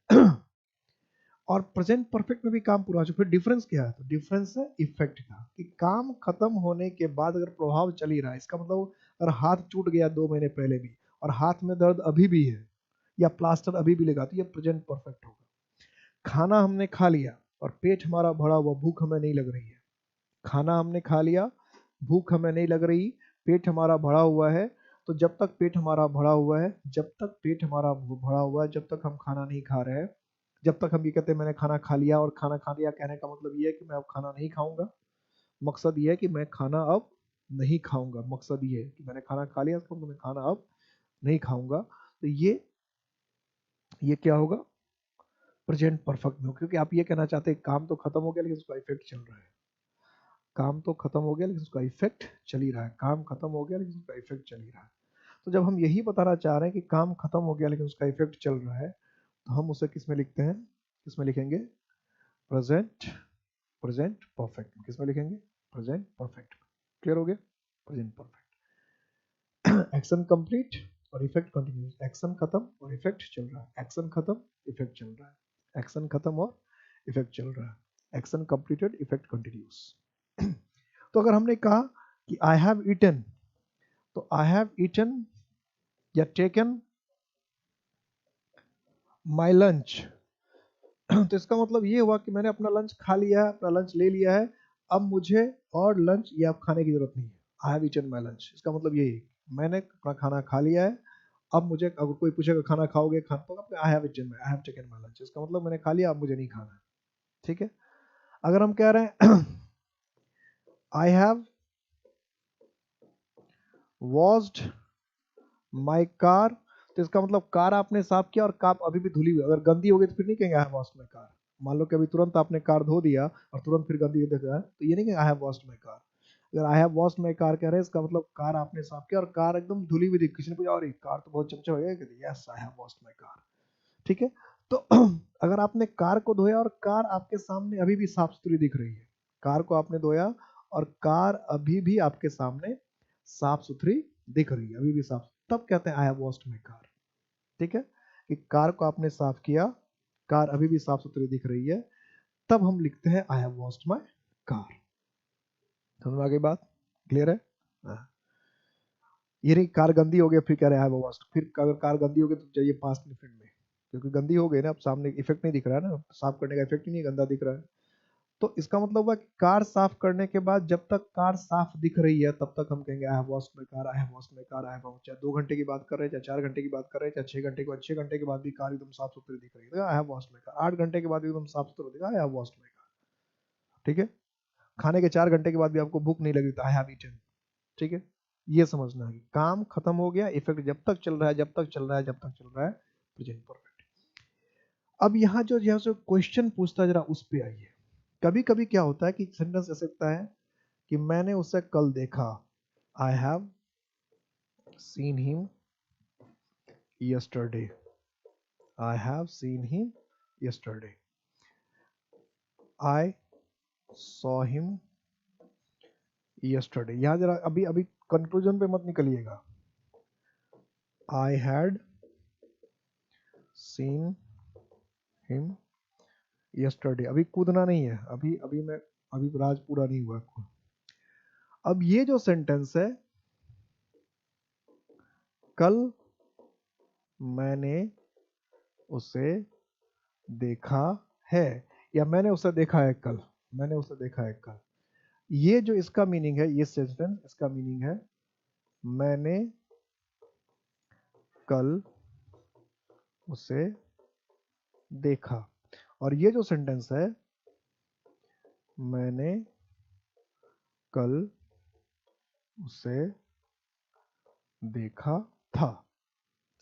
Speaker 1: और प्रेजेंट परफेक्ट में भी काम पूरा हो चुका है। फिर डिफरेंस क्या है, तो डिफरेंस है इफेक्ट का, कि काम खत्म होने के बाद अगर प्रभाव चल ही रहा है, इसका मतलब अगर हाथ टूट गया 2 महीने पहले भी और हाथ में दर्द अभी भी है या प्लास्टर अभी भी लगा, तो ये प्रेजेंट परफेक्ट होगा। खाना हमने खा लिया और पेट हमारा भरा हुआ, भूख हमें नहीं लग रही है, खाना हमने खा लिया, भूख हमें नहीं लग रही, पेट हमारा भरा हुआ है, तो जब तक पेट हमारा भरा हुआ है, जब तक पेट हमारा भरा हुआ है, जब तक हम खाना नहीं खा रहे हैं, जब तक हम ये कहते हैं मैंने खाना खा लिया, और खाना खा लिया कहने का मतलब ये है कि मैं अब खाना नहीं खाऊंगा, मकसद ये है कि मैं खाना अब नहीं खाऊंगा, मकसद ये है कि मैंने खाना खा लिया, इसका मतलब मैं खाना अब नहीं खाऊंगा। तो ये क्या होगा, प्रेजेंट परफेक्ट में, क्योंकि आप ये कहना चाहते हैं काम तो खत्म हो गया लेकिन उसका इफेक्ट चल रहा है, काम तो खत्म हो गया लेकिन उसका इफेक्ट चल ही रहा है, काम खत्म हो गया लेकिन उसका इफेक्ट चल ही रहा है। तो जब हम यही बताना चाह रहे हैं कि काम खत्म हो गया लेकिन उसका इफेक्ट चल रहा है, तो हम उसे किस में लिखते हैं, किस में लिखेंगे, प्रेजेंट प्रेजेंट परफेक्ट, किस में लिखेंगे, प्रेजेंट परफेक्ट। क्लियर हो गया, प्रेजेंट परफेक्ट। एक्शन कंप्लीट और इफेक्ट कंटिन्यूस, एक्शन खत्म और इफेक्ट चल रहा है, एक्शन खत्म इफेक्ट चल रहा है, एक्शन खत्म और इफेक्ट चल रहा है, एक्शन कंप्लीटेड इफेक्ट कंटिन्यूस। तो अगर हमने कहा कि आई हैव ईटन, तो आई हैव ईटन या टेकन माई लंच, तो इसका मतलब ये हुआ कि मैंने अपना लंच खा लिया है, अपना लंच ले लिया है, अब मुझे और लंच या खाने की जरूरत नहीं है। I have eaten my lunch, इसका मतलब यही है मैंने अपना खाना खा लिया है, अब मुझे अगर कोई पूछेगा खाना खाओगे, खाना तो I have eaten, I have taken my lunch, इसका मतलब मैंने खा लिया, अब मुझे नहीं खाना है। ठीक है, अगर हम कह रहे हैं आई हैव वॉश्ड माई कार, तो इसका मतलब कार आपने साफ किया और कार अभी भी धुली हुई, अगर गंदी हो गई तो फिर नहीं कहेंगे I have washed my car. मान लो कि अभी तुरंत आपने कार धो दिया और तुरंत फिर गंदी दिख रहा है, तो ये नहीं कहेंगे I have washed my car. अगर I have washed my car कह रहे हैं, इसका मतलब कार आपने साफ किया और कार एकदम धुली हुई दिख, किसी ने पूछा और कार तो बहुत चमचम है, yes I have washed my car. ठीक है, तो अगर आपने कार को धोया और कार आपके सामने अभी भी साफ सुथरी दिख रही है, कार को आपने धोया और कार अभी भी आपके सामने साफ सुथरी दिख रही है, अभी भी साफ, तब कहते हैं आई हैव वॉश्ड माई कार। ठीक है, कि कार को आपने साफ किया, कार अभी भी साफ सुथरी दिख रही है, तब हम लिखते हैं आई हैव वॉश्ड माई कार। समझ में आ गई बात, क्लियर है। हाँ। ये नहीं कार गंदी हो गई फिर कह रहे हैं वॉश्ड, फिर अगर कार गंदी हो गई तो चाहिए पास्ट इंडेफिनिट में, क्योंकि गंदी हो गई ना, अब सामने इफेक्ट नहीं दिख रहा है ना, साफ करने का इफेक्ट ही नहीं, गंदा दिख रहा है। तो इसका मतलब हुआ कि कार साफ करने के बाद जब तक कार साफ दिख रही है तब तक हम कहेंगे I have washed my car, I have washed my car, I have, चाहे 2 घंटे की बात कर रहे हैं, चाहे 4 घंटे की बात कर रहे हैं, चाहे 6 घंटे के बाद, 6 घंटे के बाद भी कार एकदम साफ सुथरी दिख रही है, I have washed my car, 8 घंटे के बाद भी एकदम साफ सुथरा दिखा, आई हैव वॉश्ड माय कार। ठीक है, खाने के 4 घंटे के बाद भी आपको भूख नहीं लगी तो आई हैव ईटन। ठीक है, ये समझना है काम खत्म हो गया, इफेक्ट जब तक चल रहा है, जब तक चल रहा है, जब तक चल रहा है, प्रेजेंट परफेक्ट। अब यहाँ जो क्वेश्चन पूछता है जरा उस पे आइए। कभी कभी क्या होता है कि सेंटेंस ऐसे लगता है कि मैंने उसे कल देखा, I have seen him yesterday, I have seen him yesterday, I saw him yesterday। यहाँ जरा अभी अभी कंक्लूजन पे मत निकलिएगा, I had seen him yesterday, अभी कूदना नहीं है, अभी अभी मैं, अभी राज पूरा नहीं हुआ। अब ये जो सेंटेंस है, कल मैंने उसे देखा है, या मैंने उसे देखा है कल, मैंने उसे देखा है कल, ये जो इसका मीनिंग है, ये सेंटेंस इसका मीनिंग है मैंने कल उसे देखा। और ये जो सेंटेंस है, मैंने कल उसे देखा था।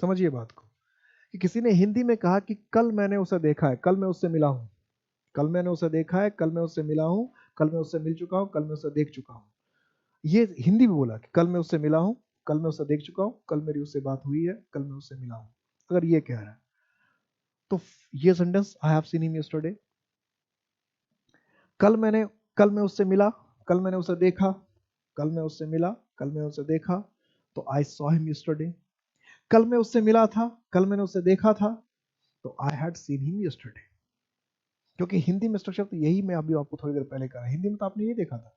Speaker 1: समझिए बात को, कि किसी ने हिंदी में कहा कि कल मैंने उसे देखा है, कल मैं उससे मिला हूं, कल मैंने उसे देखा है, कल मैं उससे मिला हूं, कल मैं उससे मिल चुका हूं, कल मैं उसे देख चुका हूं। ये हिंदी में बोला कि कल मैं उससे मिला हूं, कल मैं उसे देख चुका हूं, कल मेरी उससे बात हुई है, कल मैं उससे मिला हूं। अगर ये कह रहा है तो ये sentence I have seen him yesterday, कल मैं उससे मिला, कल मैंने उसे देखा, कल मैं उससे मिला, कल मैं उसे देखा, तो आई सॉ हिम यस्टरडे। कल मैं उससे मिला था, कल मैंने उसे देखा था, तो I had seen him yesterday. क्योंकि हिंदी में स्ट्रक्चर तो यही, मैं अभी आपको थोड़ी देर पहले कहा, हिंदी में तो आपने ये देखा था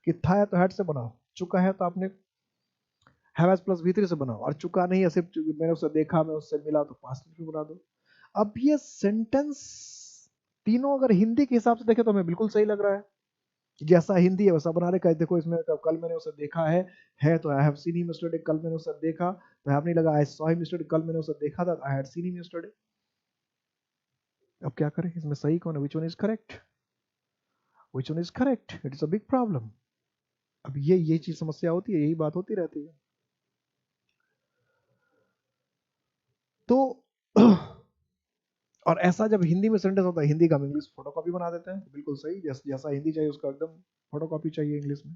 Speaker 1: कि था है तो हैड से बनाओ, चुका है तो आपने हैव एज प्लस V3 से बनाओ, और चुका नहीं है सिर्फ मैंने उसे देखा, मैं उससे मिला, तो पास्ट टेंस में बना दो। अब ये सेंटेंस तीनों अगर हिंदी के हिसाब से देखें तो हमें बिल्कुल सही लग रहा है, जैसा हिंदी है वैसा बना रहे। देखो इसमें कल मैंने उसे देखा है तो I have seen him yesterday, कल मैंने उसे देखा तो हैव नहीं लगा, आई सॉ हिम यस्टरडे, कल मैंने उसे देखा था, I had seen him yesterday. अब क्या करें, इसमें सही कौन है, which one is correct, which one is correct, it is a big problem. अब ये चीज समस्या होती है, यही बात होती रहती है। तो और ऐसा जब हिंदी में सेंटेंस होता है, हिंदी का हम इंग्लिश फोटोकॉपी बना देते हैं, बिल्कुल सही, जैसा हिंदी चाहिए उसका एकदम फोटोकॉपी चाहिए इंग्लिश में।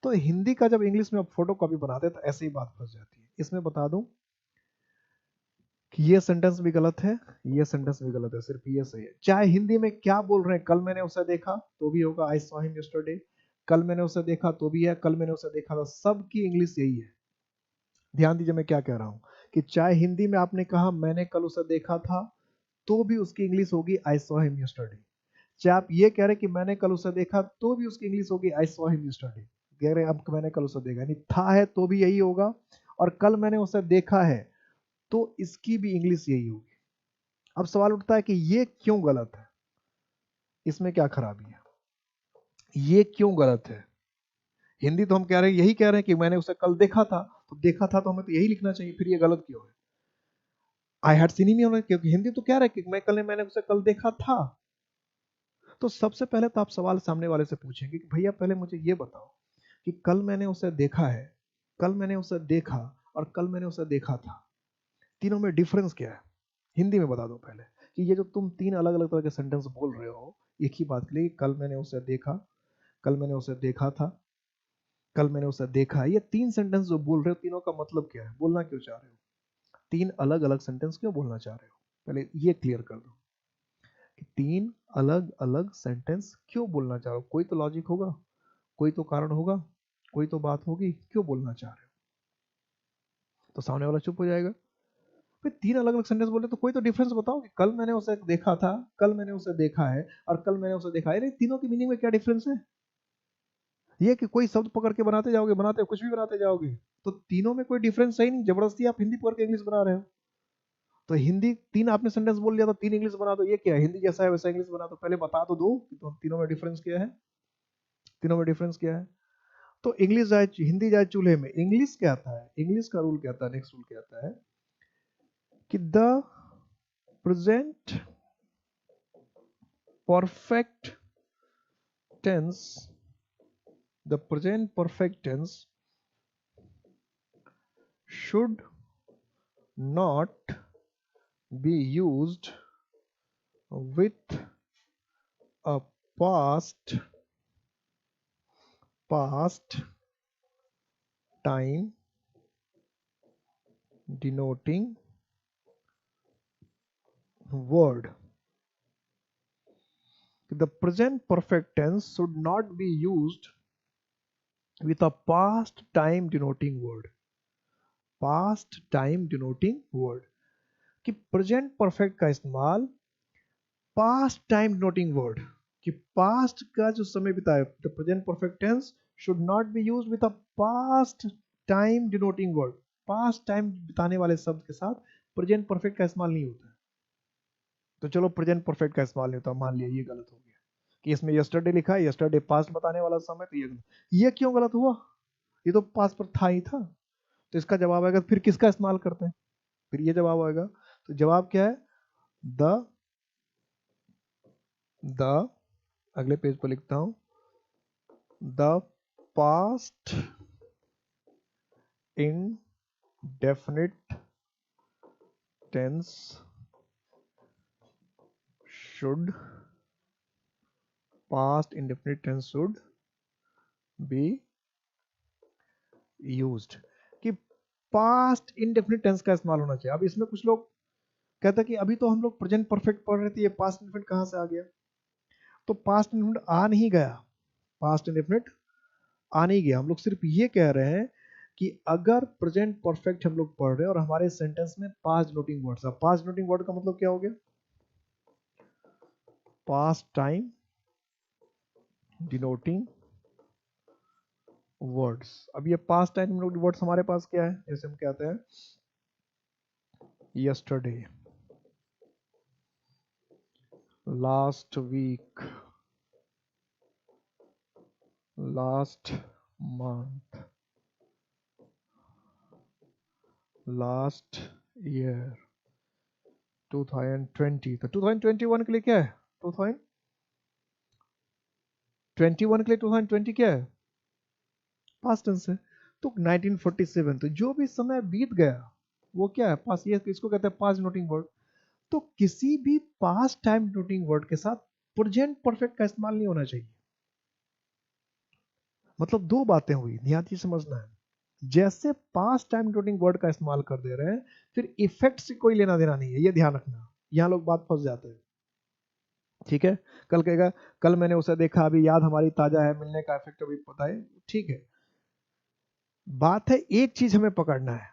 Speaker 1: तो हिंदी का जब इंग्लिश में आप फोटोकॉपी बनाते हैं तो ऐसे ही बात फंस जाती है। इसमें बता दूं कि ये सेंटेंस भी गलत है, ये सेंटेंस भी गलत है, सिर्फ ये सही है। चाहे हिंदी में क्या बोल रहे हैं, कल मैंने उसे देखा तो भी होगा आई सॉ हिम यस्टरडे, कल मैंने उसे देखा तो भी है, कल मैंने उसे देखा था, सबकी इंग्लिश यही है। ध्यान दीजिए मैं क्या कह रहा हूं, कि चाहे हिंदी में आपने कहा मैंने कल उसे देखा था, तो भी उसकी इंग्लिश होगी आई सॉ हिम यस्टरडे। चाहे आप ये कह रहे कि मैंने कल उसे देखा, तो भी उसकी इंग्लिश होगी आई सॉ हिम यस्टरडे। कह रहे अब मैंने कल उसे देखा, यानी था है तो भी यही होगा, और कल मैंने उसे देखा है तो इसकी भी इंग्लिश यही होगी। अब सवाल उठता है कि ये क्यों गलत है, इसमें क्या खराबी है, ये क्यों गलत है। हिंदी तो हम कह रहे हैं, यही कह रहे हैं कि मैंने उसे कल देखा था, तो देखा था तो हमें तो यही लिखना चाहिए, फिर ये गलत क्यों है। आई हैड सीन हिम होना, क्योंकि हिंदी तो कह रहा है कि मैंने उसे कल देखा था। तो सबसे पहले तो आप सवाल सामने वाले से पूछेंगे कि भैया पहले मुझे ये बताओ कि कल मैंने उसे देखा है, कल मैंने उसे देखा, और कल मैंने उसे देखा था, तीनों में डिफरेंस क्या है। हिंदी में बता दो पहले कि ये जो तुम तीन अलग अलग तरह के सेंटेंस बोल रहे हो एक ही बात के लिए, कल मैंने उसे देखा, कल मैंने उसे देखा था, कल मैंने उसे देखा, ये तीन सेंटेंस जो बोल रहे हो, तीनों का मतलब क्या है, बोलना क्यों चाह रहे हो, तीन अलग अलग सेंटेंस क्यों बोलना चाह रहे हो, पहले ये क्लियर कर दो कि तीन अलग अलग सेंटेंस क्यों बोलना चाह रहे हो। कोई तो लॉजिक होगा, कोई तो कारण होगा, कोई तो बात होगी, क्यों बोलना चाह रहे हो। तो सामने वाला चुप हो जाएगा, फिर तीन अलग अलग सेंटेंस बोले तो कोई तो डिफरेंस बताओ कि कल मैंने उसे देखा था, कल मैंने उसे देखा है, और कल मैंने उसे देखा है, तीनों की मीनिंग में क्या डिफरेंस है। ये कि कोई शब्द पकड़ के बनाते जाओगे, बनाते कुछ भी बनाते जाओगे, तो तीनों में कोई डिफरेंस है ही नहीं, जबरदस्ती आप हिंदी पकड़ के इंग्लिश बना रहे हो। तो हिंदी तीन आपने सेंटेंस बोल दिया तो तीन इंग्लिश बना दो, ये क्या है, हिंदी जैसा है वैसा इंग्लिश बना दो, पहले बता तो दो कि तो तीनों में डिफरेंस क्या है, तीनों में डिफरेंस क्या है। तो इंग्लिश जाए हिंदी जाए चूल्हे में, इंग्लिश क्या आता है, इंग्लिश का रूल क्या आता है, नेक्स्ट रूल क्या आता है कि the present perfect tense, the present perfect tense should not be used with a past time denoting word. The present perfect tense should not be used with a past time denoting word. Past time denoting word कि present perfect का इस्तेमाल past time denoting word, कि past का जो समय बिताए, the present perfect tense should not be used with a past time denoting word. Past time बिताने वाले शब्द के साथ प्रेजेंट परफेक्ट का इस्तेमाल नहीं होता है। तो चलो प्रेजेंट परफेक्ट का इस्तेमाल नहीं होता, मान लिया ये गलत हो गया कि इसमें यस्टरडे लिखा है, यस्टरडे पास्ट बताने वाला समय, तो ये गलत। ये क्यों गलत हुआ? ये तो पास्ट पर था ही था। तो इसका जवाब आएगा, फिर किसका इस्तेमाल करते हैं? फिर ये जवाब आएगा। तो जवाब क्या है? द अगले पेज पर लिखता हूं, the past indefinite tense should be used, कि पास्ट इंडेफिनिट टेंस का इस्तेमाल होना चाहिए। अब इसमें कुछ लोग कहते हैं कि अभी तो हम लोग प्रेजेंट परफेक्ट पढ़ रहे थे, ये पास्ट इंडेफिनिट कहां से आ गया? तो पास्ट इंडेफिनिट आ नहीं गया, पास्ट इंडेफिनिट आ नहीं गया। हम लोग सिर्फ ये कह रहे हैं कि अगर प्रेजेंट परफेक्ट हम लोग पढ़ रहे हैं और हमारे सेंटेंस में पास्ट डिनोटिंग वर्ड्स है, पास्ट डिनोटिंग वर्ड का मतलब क्या हो गया? Past time denoting words. अब ये पास्ट टाइम डिनोटिंग वर्ड्स हमारे पास क्या है? जैसे हम कहते हैं yesterday, last week, last month, last year, 2020। तो 2021 के लिए क्या है? 2021 के लिए 2020 क्या है? पास्ट टेंस है। तो 1947, तो जो भी समय बीत गया वो क्या है? पास्ट। ये इसको कहते हैं पास्ट डिनोटिंग वर्ड। तो किसी भी पास्ट टाइम डिनोटिंग वर्ड के साथ प्रेजेंट परफेक्ट का इस्तेमाल नहीं होना चाहिए। मतलब दो बातें हुई, ध्यान से समझना है। जैसे पास्ट टाइम डिनोटिंग वर्ड का इस्तेमाल कर दे रहे हैं, फिर इफेक्ट से कोई लेना देना नहीं है, ये ध्यान रखना। यहां लोग बात फंस जाते हैं। ठीक है, कल कहेगा कल मैंने उसे देखा, अभी याद हमारी ताजा है, मिलने का इफेक्ट अभी पता है। ठीक है, बात है एक चीज हमें पकड़ना है,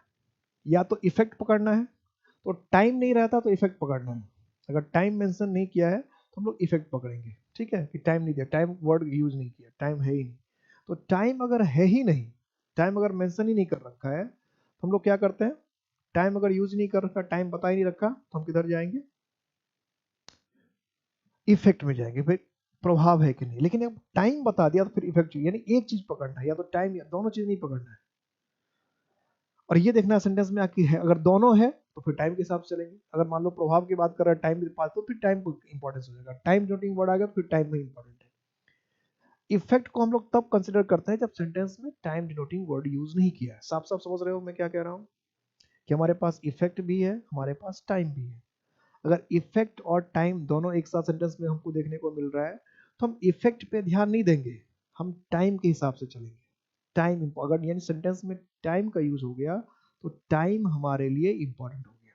Speaker 1: या तो इफेक्ट पकड़ना है, तो टाइम नहीं रहता तो इफेक्ट पकड़ना है। अगर टाइम मेंशन नहीं किया है तो हम लोग इफेक्ट पकड़ेंगे। ठीक है, कि टाइम नहीं दिया, टाइम वर्ड यूज नहीं किया, टाइम है ही नहीं। तो टाइम अगर है ही नहीं, टाइम अगर मेंशन ही नहीं कर रखा है, तो हम लोग क्या करते हैं? टाइम अगर यूज नहीं कर रखा, टाइम बता ही नहीं रखा, तो हम किधर जाएंगे? इफेक्ट में जाएंगे। फिर प्रभाव है कि नहीं, लेकिन अब टाइम बता दिया तो फिर इफेक्ट चाहिए। यानी एक चीज पकड़ना है, या तो टाइम या दोनों चीज नहीं पकड़ना है। और ये देखना सेंटेंस में आकी है, अगर दोनों है तो फिर टाइम के हिसाब से चलेंगे। अगर मान लो प्रभाव की बात कर रहा है टाइम के पास, तो फिर टाइम को इंपॉर्टेंस हो जाएगा। टाइम डिनोटिंग वर्ड आ गया तो फिर टाइम में इंपॉर्टेंट है। इफेक्ट को हम लोग तब कंसिडर करते हैं जब सेंटेंस में टाइम डिनोटिंग वर्ड यूज नहीं किया है। साफ साफ समझ रहे हो मैं क्या कह रहा हूँ? कि हमारे पास इफेक्ट भी है, हमारे पास टाइम भी है। अगर इफेक्ट और टाइम दोनों एक साथ सेंटेंस में हमको देखने को मिल रहा है, तो हम इफेक्ट पे ध्यान नहीं देंगे, हम टाइम के हिसाब से चलेंगे। टाइम अगर यानी सेंटेंस में टाइम का यूज हो गया तो टाइम हमारे लिए इंपॉर्टेंट हो गया।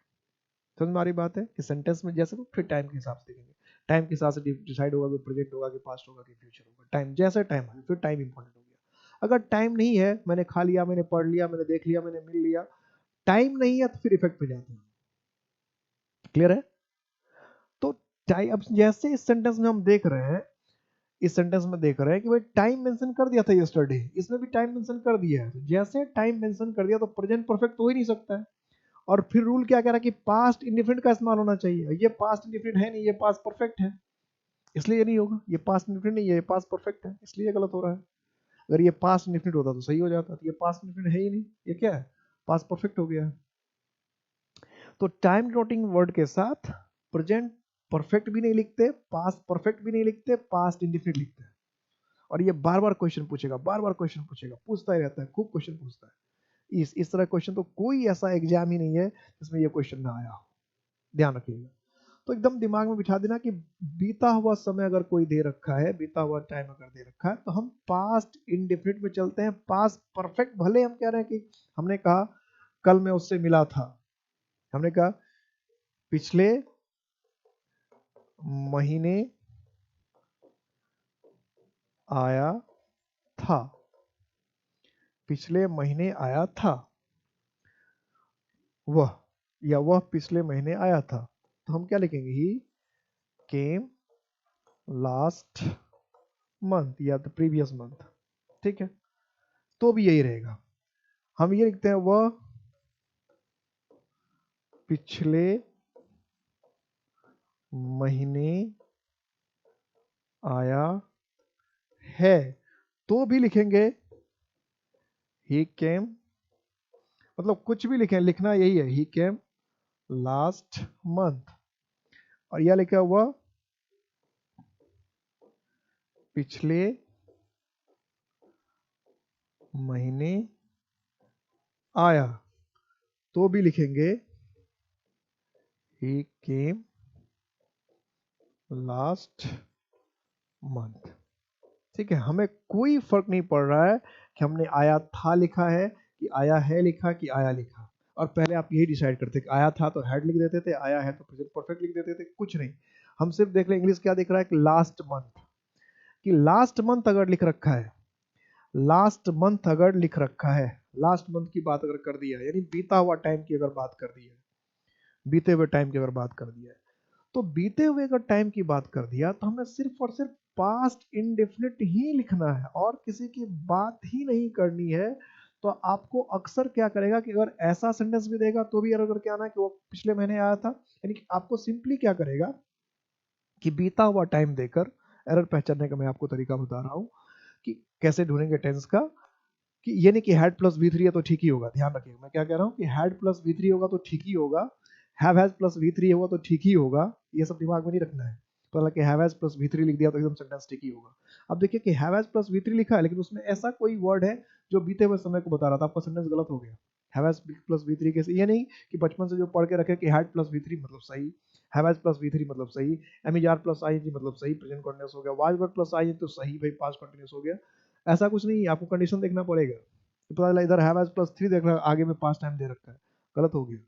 Speaker 1: समझ में आ रही बात है? कि सेंटेंस में जैसे फिर टाइम के हिसाब से देखेंगे, टाइम के हिसाब से डिसाइड होगा कि प्रेजेंट होगा कि पास्ट होगा कि फ्यूचर होगा। टाइम जैसे टाइम है, फिर टाइम इंपॉर्टेंट हो गया। अगर टाइम नहीं है, मैंने खा लिया, मैंने पढ़ लिया, मैंने देख लिया, मैंने मिल लिया, टाइम नहीं है, तो फिर इफेक्ट पे जाते हैं। क्लियर है? तो टाइम, अब जैसे इस सेंटेंस में हम देख रहे हैं, इस सेंटेंस में देख रहे हैं कि भाई टाइम मेंशन कर दिया था यस्टरडे, इसमें भी टाइम मेंशन कर दिया है। तो जैसे टाइम मेंशन कर दिया तो प्रेजेंट परफेक्ट हो ही नहीं सकता है। और फिर रूल क्या कह रहा है कि पास्ट इंडिफिनिट का इस्तेमाल होना चाहिए। ये पास्ट इंडिफिनिट है नहीं, ये पास्ट परफेक्ट है, इसलिए ये नहीं होगा। ये पास्ट इंडिफिनिट नहीं है, ये पास्ट परफेक्ट है, इसलिए ये गलत हो रहा है। अगर ये पास्ट इंडिफिनिट होता तो सही हो जाता। तो ये पास्ट इंडिफिनिट है ही नहीं, ये क्या है? पास्ट परफेक्ट हो गया है। तो टाइम डिनोटिंग वर्ड के साथ प्रेजेंट परफेक्ट भी नहीं लिखते, पास्ट परफेक्ट भी नहीं लिखते, पास्ट इंडिफिनिट लिखते हैं। और ये बार बार क्वेश्चन पूछेगा, बार बार क्वेश्चन पूछेगा, पूछता ही रहता है, खूब क्वेश्चन पूछता है। इस तरह क्वेश्चन तो कोई ऐसा एग्जाम ही नहीं है जिसमें ये क्वेश्चन ना आया हो। ध्यान रखिएगा। तो एकदम दिमाग में बिठा देना कि बीता हुआ समय अगर कोई दे रखा है, बीता हुआ टाइम अगर दे रखा है, तो हम पास्ट इंडेफिनिट में चलते हैं। पास्ट परफेक्ट भले हम कह रहे हैं कि हमने कहा कल मैं उससे मिला था, हमने कहा पिछले महीने आया था, पिछले महीने आया था वह, या वह पिछले महीने आया था। तो हम क्या लिखेंगे? ही केम लास्ट मंथ या द प्रीवियस मंथ। ठीक है, तो भी यही रहेगा। हम ये लिखते हैं वह पिछले महीने आया है, तो भी लिखेंगे ही केम, मतलब कुछ भी लिखें, लिखना यही है ही केम लास्ट मंथ। और यह लिखा हुआ पिछले महीने आया, तो भी लिखेंगे ही केम लास्ट मंथ। ठीक है, हमें कोई फर्क नहीं पड़ रहा है कि हमने आया था लिखा है कि आया है लिखा कि आया लिखा। और पहले आप यही डिसाइड करते कि आया था तो हेड लिख देते थे, आया है तो प्रेजेंट परफेक्ट लिख देते थे, कुछ नहीं। हम सिर्फ देख लें इंग्लिश क्या दिख रहा है कि लास्ट मंथ, कि लास्ट मंथ अगर लिख रखा है, लास्ट मंथ अगर लिख रखा है, लास्ट मंथ की बात अगर कर दिया है, यानी बीता हुआ टाइम की अगर बात कर दी है, बीते हुए टाइम की अगर बात कर दिया है, तो बीते हुए अगर टाइम की बात कर दिया तो हमें सिर्फ और सिर्फ पास्ट इंडेफिनिट ही लिखना है और किसी की बात ही नहीं करनी है। तो आपको अक्सर क्या करेगा कि अगर ऐसा सेंटेंस भी देगा तो भी एरर करके आना है कि वो पिछले महीने आया था, यानी कि आपको सिंपली क्या करेगा कि बीता हुआ टाइम देकर एरर पहचानने का मैं आपको तरीका बता रहा हूं कि कैसे ढूंढेंगे टेंस का। कि ये नहीं कि हैड प्लस वी थ्री है तो ठीक ही होगा, ध्यान रखिएगा मैं क्या कह रहा हूँ कि हैड प्लस वी थ्री होगा तो ठीक ही होगा, have has plus we three होगा तो ठीक ही होगा, ये सब दिमाग में नहीं रखना है। तो हालांकि have has plus we three लिख दिया तो एकदम सेंटेंस ठीक ही होगा। अब देखिए कि have has plus we three लिखा है लेकिन उसमें ऐसा कोई वर्ड है जो बीते हुए समय को बता रहा था, आपका सेंटेंस गलत हो गया। Have has plus we three कैसे, ये नहीं कि बचपन से जो पढ़ के रखे कि हैड प्लस वी थ्री मतलब सही, have has plus we three मतलब सही, एम ई आर प्लस आई मतलब सही, प्रेजेंट कंटिन्यूअस हो गया, वाज वर्ड प्लस आई तो सही भाई पास्ट कंटिन्यूअस हो गया। ऐसा कुछ नहीं, आपको कंडीशन देखना पड़ेगा। तो पता चला इधर हैव एज प्लस थ्री देख रहा है, आगे में पास्ट टाइम दे रखा है, गलत हो गया।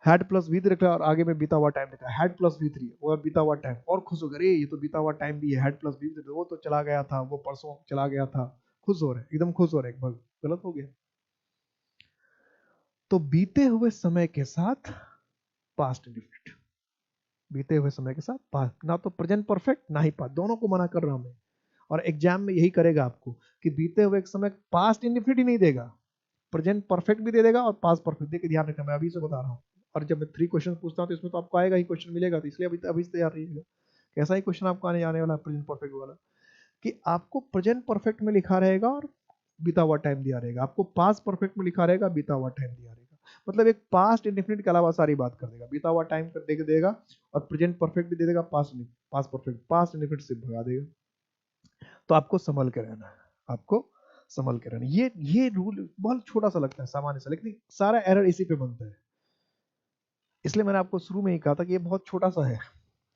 Speaker 1: हैड प्लस वी देख रहा है और आगे में बीता हुआ टाइम लिखा है, हैड प्लस वी थ्री और बीता हुआ टाइम, और खुश हो गए, अरे ये तो बीता हुआ टाइम भी है, हैड प्लस वी थ्री, वो तो चला गया था, वो परसों चला गया था, खुश हो रहे, एकदम खुश हो रहे, एक गलत हो गया। तो बीते हुए समय के साथ पास्ट इंडेफिनिट, बीते हुए समय के साथ पास्ट, ना तो प्रेजेंट परफेक्ट ना ही पास्ट, दोनों को मना कर रहा हूं मैं। और एग्जाम में यही करेगा आपको कि बीते हुए समय पास्ट इंडेफिनिट ही नहीं देगा, प्रेजेंट परफेक्ट भी दे देगा और पास्ट परफेक्ट। देखिए ध्यान रखना, मैं अभी से बता रहा हूँ। और जब मैं 3 क्वेश्चन पूछता हूँ तो इसमें तो आपको आएगा ही, क्वेश्चन मिलेगा, तो इसलिए अभी अभी से तैयार रहिएगा। कैसा ही क्वेश्चन आपको आने वाला है प्रेजेंट परफेक्ट वाला, कि आपको प्रेजेंट परफेक्ट में लिखा रहेगा और बीता हुआ टाइम दिया रहेगा, आपको पास्ट परफेक्ट में लिखा रहेगा, बीता हुआ टाइम दिया रहेगा। मतलब एक पास्ट इंडेफिनिट के अलावा सारी बात कर देगा, बीता हुआ टाइम कर दे देगा और प्रेजेंट परफेक्ट भी दे देगा, past past perfect, past indefinite से भगा देगा। तो आपको संभल के रहना है, आपको संभल के रहना। ये रूल बहुत छोटा सा लगता है सामान्य सा, लेकिन सारा एरर इसी पे बनता है। इसलिए मैंने आपको शुरू में ही कहा था कि ये बहुत छोटा सा है,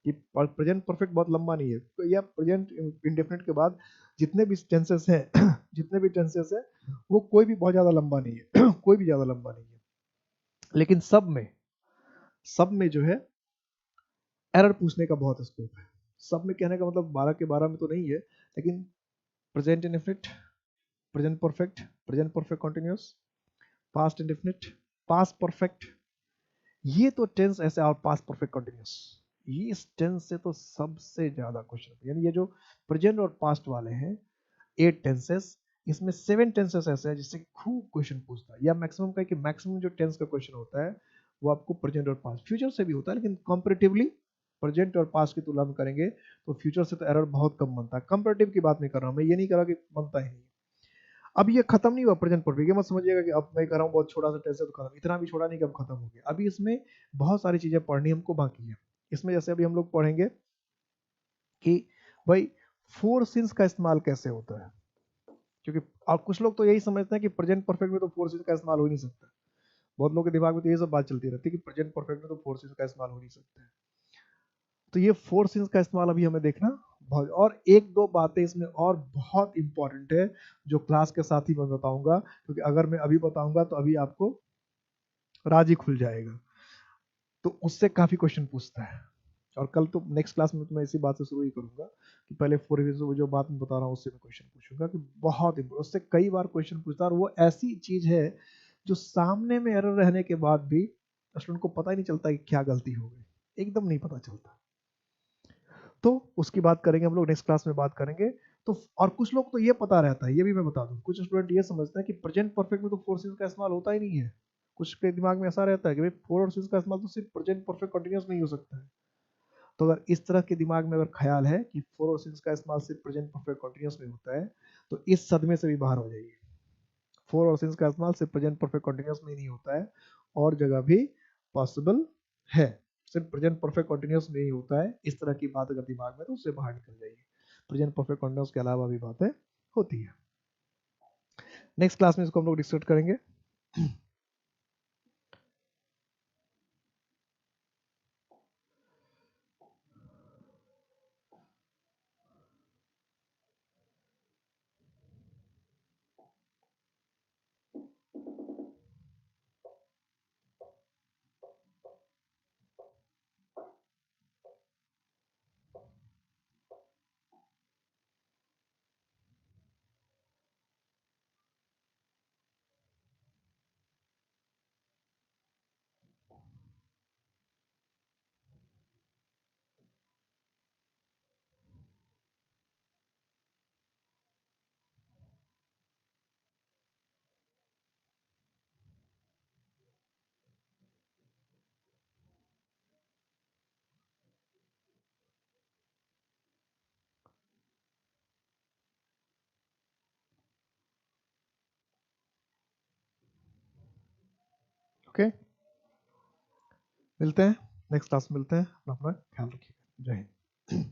Speaker 1: कि प्रेजेंट परफेक्ट बहुत लंबा नहीं है। तो यह प्रेजेंट इंडेफिनिट के बाद जितने भी टेंसेस हैं जितने भी टेंसेस हैं वो कोई भी बहुत ज्यादा लंबा नहीं है कोई भी ज्यादा लंबा नहीं है, लेकिन सब में जो है एरर पूछने का बहुत स्कोप है। सब में कहने का मतलब 12 के 12 में तो नहीं है, लेकिन present indefinite, present perfect, present perfect continuous, past indefinite, past perfect, ये तो टेंस ऐसे, और पास्ट परफेक्ट कंटिन्यूअस, ये इस टेंस से तो सबसे ज्यादा क्वेश्चन, यानी ये जो प्रेजेंट और पास्ट वाले हैं 8 टेंसेस, इसमें 7 टेंसेस ऐसे हैं जिससे खूब क्वेश्चन पूछता है, या मैक्सिमम का कि मैक्सिमम जो टेंस का क्वेश्चन होता है वो आपको प्रेजेंट और पास्ट, फ्यूचर से भी होता है, लेकिन कंपैरेटिवली प्रेजेंट और पास्ट की तुलना में करेंगे तो फ्यूचर से तो एरर बहुत कम बनता है। कंपैरेटिव की बात नहीं कर रहा हूं मैं, ये नहीं कर रहा कि बनता ही नहीं। अब ये खत्म नहीं हुआ प्रेजेंट परफेक्ट, ये मत समझिएगा कि अब मैं कर रहा हूँ बहुत छोटा सा टेस्ट है तो खत्म, इतना भी छोटा नहीं कि अब खत्म हो गया। अभी इसमें बहुत सारी चीजें पढ़नी हमको बाकी है। इसमें जैसे अभी हम लोग पढ़ेंगे कि भाई फोर सिंस का इस्तेमाल कैसे होता है, क्योंकि और कुछ लोग तो यही समझते हैं कि प्रेजेंट परफेक्ट में तो फोर सिंस का इस्तेमाल हो ही नहीं सकता। बहुत लोगों के दिमाग में तो ये सब बात चलती रहती है कि प्रेजेंट परफेक्ट में तो फोर सिंस का इस्तेमाल हो नहीं सकता है। तो ये फोर सिंस का इस्तेमाल अभी हमें देखना बहुत, और एक दो बातें इसमें और बहुत इंपॉर्टेंट है जो क्लास के साथ ही मैं बताऊंगा, क्योंकि अगर मैं अभी बताऊंगा तो अभी आपको राज ही खुल जाएगा, तो उससे काफी क्वेश्चन पूछता है। और कल तो नेक्स्ट क्लास में तो मैं इसी बात से शुरू ही करूंगा कि पहले फोर जो बात मैं बता रहा हूँ उससे मैं क्वेश्चन पूछूंगा, कि बहुत उससे कई बार क्वेश्चन पूछता है, और वो ऐसी चीज है जो सामने में एरर रहने के बाद भी स्टूडेंट को पता ही नहीं चलता कि क्या गलती हो गई, एकदम नहीं पता चलता। तो उसकी बात करेंगे हम लोग नेक्स्ट क्लास में बात करेंगे। तो और कुछ लोग तो ये पता रहता है, ये भी मैं बता दूं, कुछ स्टूडेंट ये समझते हैं कि प्रेजेंट परफेक्ट में तो फोर सीन्स का इस्तेमाल होता ही नहीं है। कुछ के दिमाग में ऐसा रहता है कि भाई फोर और सीन्स का इस्तेमाल तो सिर्फ प्रेजेंट परफेक्ट कंटिन्यूअस में ही हो सकता है। तो अगर इस तरह के दिमाग में अगर ख्याल है कि फोर और सिंस का इस्तेमाल सिर्फ प्रेजेंट परफेक्ट कंटिन्यूअस में होता है, तो इस सदमे से भी बाहर हो जाइए। फोर और सिंस का इस्तेमाल सिर्फ प्रेजेंट परफेक्ट कंटिन्यूअस में ही नहीं होता है, और जगह भी पॉसिबल है, सिर्फ प्रेजेंट परफेक्ट कंटिन्यूअस में ही होता है। इस तरह की बात अगर दिमाग में, तो उससे बाहर निकल जाइए। प्रेजेंट परफेक्ट कंटिन्यूअस के अलावा भी बातें होती है। नेक्स्ट क्लास में इसको हम लोग डिस्कस करेंगे। ओके, मिलते हैं नेक्स्ट क्लास में, मिलते हैं। अपना ख्याल रखिएगा। जय हिंद।